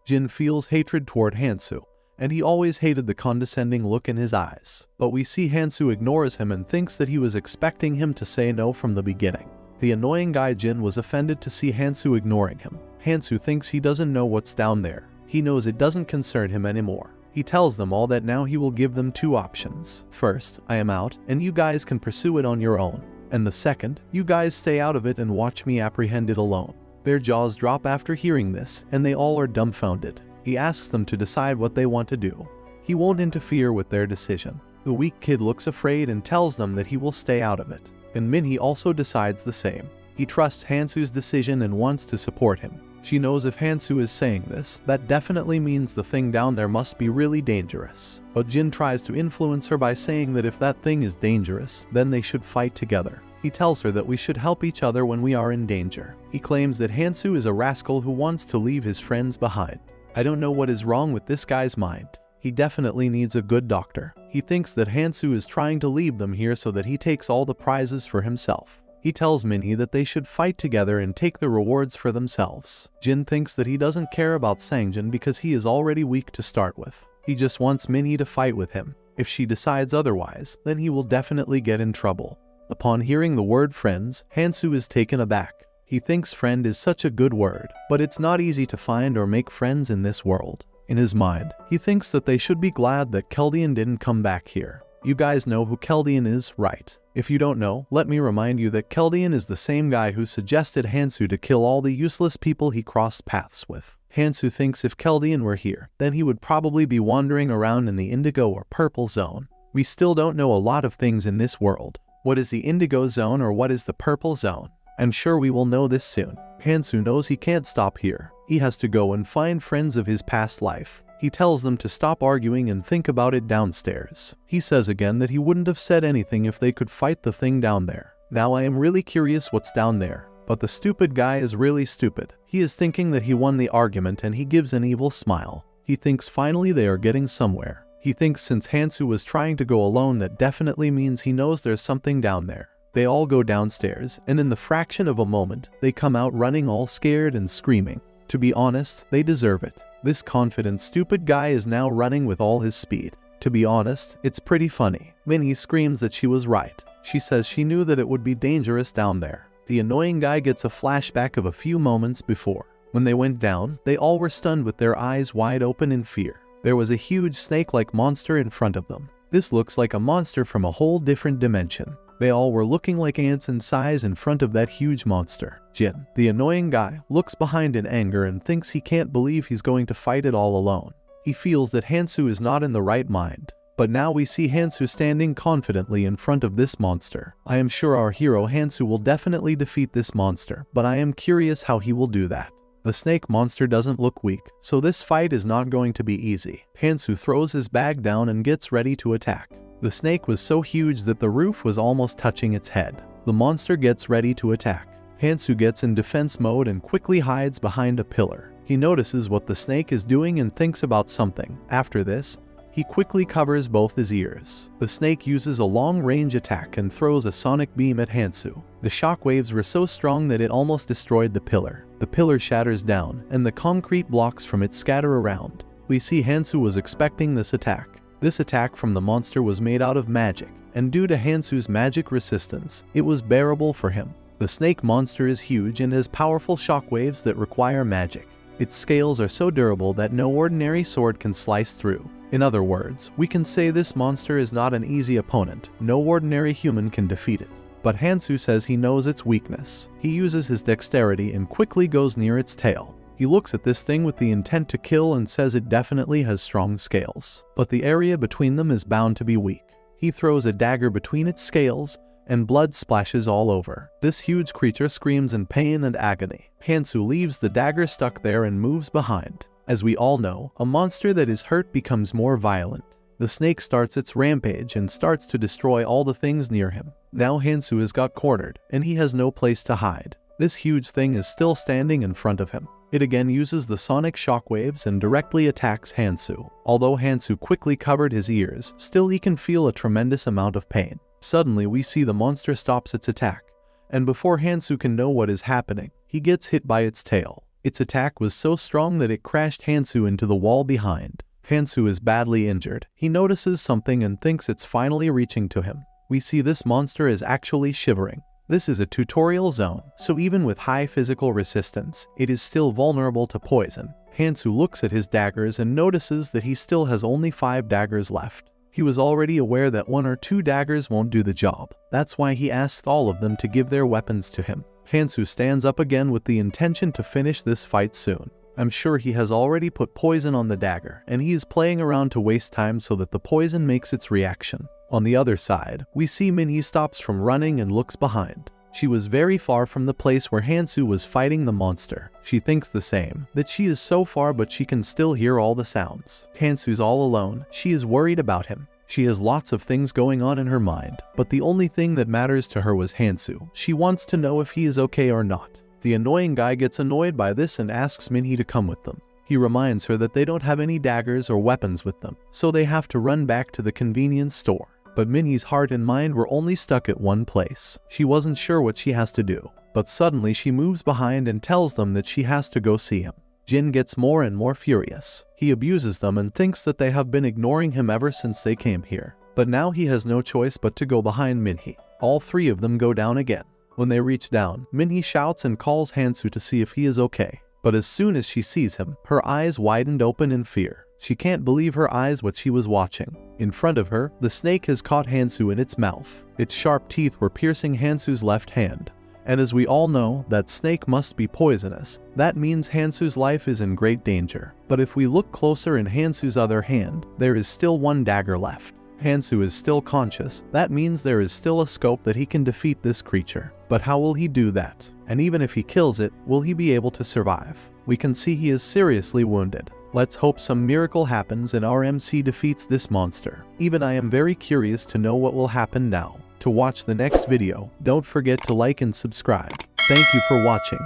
Jin feels hatred toward Hansoo, and he always hated the condescending look in his eyes. But we see Hansoo ignores him and thinks that he was expecting him to say no from the beginning. The annoying guy Jin was offended to see Hansoo ignoring him. Hansoo thinks he doesn't know what's down there. He knows it doesn't concern him anymore. He tells them all that now he will give them two options. First, I am out, and you guys can pursue it on your own. And the second, you guys stay out of it and watch me apprehend it alone. Their jaws drop after hearing this, and they all are dumbfounded. He asks them to decide what they want to do. He won't interfere with their decision. The weak kid looks afraid and tells them that he will stay out of it. And Minhee also decides the same. He trusts Hansoo's decision and wants to support him. She knows if Hansoo is saying this, that definitely means the thing down there must be really dangerous. But Jin tries to influence her by saying that if that thing is dangerous, then they should fight together. He tells her that we should help each other when we are in danger. He claims that Hansoo is a rascal who wants to leave his friends behind. I don't know what is wrong with this guy's mind. He definitely needs a good doctor. He thinks that Hansoo is trying to leave them here so that he takes all the prizes for himself. He tells Minhee that they should fight together and take the rewards for themselves. Jin thinks that he doesn't care about Sangjin because he is already weak to start with. He just wants Minhee to fight with him. If she decides otherwise, then he will definitely get in trouble. Upon hearing the word friends, Hansoo is taken aback. He thinks friend is such a good word, but it's not easy to find or make friends in this world. In his mind, he thinks that they should be glad that Keldian didn't come back here. You guys know who Keldian is, right? If you don't know, let me remind you that Keldian is the same guy who suggested Hansoo to kill all the useless people he crossed paths with. Hansoo thinks if Keldian were here, then he would probably be wandering around in the indigo or purple zone. We still don't know a lot of things in this world. What is the indigo zone or what is the purple zone? I'm sure we will know this soon. Hansoo knows he can't stop here. He has to go and find friends of his past life. He tells them to stop arguing and think about it downstairs. He says again that he wouldn't have said anything if they could fight the thing down there. Now I am really curious what's down there. But the stupid guy is really stupid. He is thinking that he won the argument and he gives an evil smile. He thinks finally they are getting somewhere. He thinks since Hansoo was trying to go alone that definitely means he knows there's something down there. They all go downstairs, and in the fraction of a moment, they come out running all scared and screaming. To be honest, they deserve it. This confident stupid guy is now running with all his speed. To be honest, it's pretty funny. Minhee screams that she was right. She says she knew that it would be dangerous down there. The annoying guy gets a flashback of a few moments before. When they went down, they all were stunned with their eyes wide open in fear. There was a huge snake-like monster in front of them. This looks like a monster from a whole different dimension. They all were looking like ants in size in front of that huge monster. Jin, the annoying guy, looks behind in anger and thinks he can't believe he's going to fight it all alone. He feels that Hansoo is not in the right mind. But now we see Hansoo standing confidently in front of this monster. I am sure our hero Hansoo will definitely defeat this monster, but I am curious how he will do that. The snake monster doesn't look weak, so this fight is not going to be easy. Hansoo throws his bag down and gets ready to attack. The snake was so huge that the roof was almost touching its head. The monster gets ready to attack. Hansoo gets in defense mode and quickly hides behind a pillar. He notices what the snake is doing and thinks about something. After this, he quickly covers both his ears. The snake uses a long-range attack and throws a sonic beam at Hansoo. The shockwaves were so strong that it almost destroyed the pillar. The pillar shatters down, and the concrete blocks from it scatter around. We see Hansoo was expecting this attack. This attack from the monster was made out of magic, and due to Hansoo's magic resistance, it was bearable for him. The snake monster is huge and has powerful shockwaves that require magic. Its scales are so durable that no ordinary sword can slice through. In other words, we can say this monster is not an easy opponent. No ordinary human can defeat it. But Hansoo says he knows its weakness. He uses his dexterity and quickly goes near its tail. He looks at this thing with the intent to kill and says it definitely has strong scales. But the area between them is bound to be weak. He throws a dagger between its scales, and blood splashes all over. This huge creature screams in pain and agony. Hansoo leaves the dagger stuck there and moves behind. As we all know, a monster that is hurt becomes more violent. The snake starts its rampage and starts to destroy all the things near him. Now Hansoo has got cornered, and he has no place to hide. This huge thing is still standing in front of him. It again uses the sonic shockwaves and directly attacks Hansoo. Although Hansoo quickly covered his ears, still he can feel a tremendous amount of pain. Suddenly we see the monster stops its attack, and before Hansoo can know what is happening, he gets hit by its tail. Its attack was so strong that it crashed Hansoo into the wall behind. Hansoo is badly injured. He notices something and thinks it's finally reaching to him. We see this monster is actually shivering. This is a tutorial zone, so even with high physical resistance, it is still vulnerable to poison. Hansoo looks at his daggers and notices that he still has only 5 daggers left. He was already aware that 1 or 2 daggers won't do the job. That's why he asked all of them to give their weapons to him. Hansoo stands up again with the intention to finish this fight soon. I'm sure he has already put poison on the dagger, and he is playing around to waste time so that the poison makes its reaction. On the other side, we see Minhee stops from running and looks behind. She was very far from the place where Hansoo was fighting the monster. She thinks the same, that she is so far but she can still hear all the sounds. Hansoo's all alone. She is worried about him. She has lots of things going on in her mind, but the only thing that matters to her was Hansoo. She wants to know if he is okay or not. The annoying guy gets annoyed by this and asks Minhee to come with them. He reminds her that they don't have any daggers or weapons with them, so they have to run back to the convenience store. But Minhee's heart and mind were only stuck at one place. She wasn't sure what she has to do, but suddenly she moves behind and tells them that she has to go see him. Jin gets more and more furious. He abuses them and thinks that they have been ignoring him ever since they came here. But now he has no choice but to go behind Minhee. All 3 of them go down again. When they reach down, Minhee shouts and calls Hansoo to see if he is okay. But as soon as she sees him, her eyes widened open in fear. She can't believe her eyes what she was watching. In front of her, the snake has caught Hansoo in its mouth. Its sharp teeth were piercing Hansoo's left hand. And as we all know, that snake must be poisonous. That means Hansoo's life is in great danger. But if we look closer in Hansoo's other hand, there is still 1 dagger left. Hansoo is still conscious. That means there is still a scope that he can defeat this creature. But how will he do that? And even if he kills it, will he be able to survive? We can see he is seriously wounded. Let's hope some miracle happens and our MC defeats this monster. Even I am very curious to know what will happen now. To watch the next video, don't forget to like and subscribe. Thank you for watching.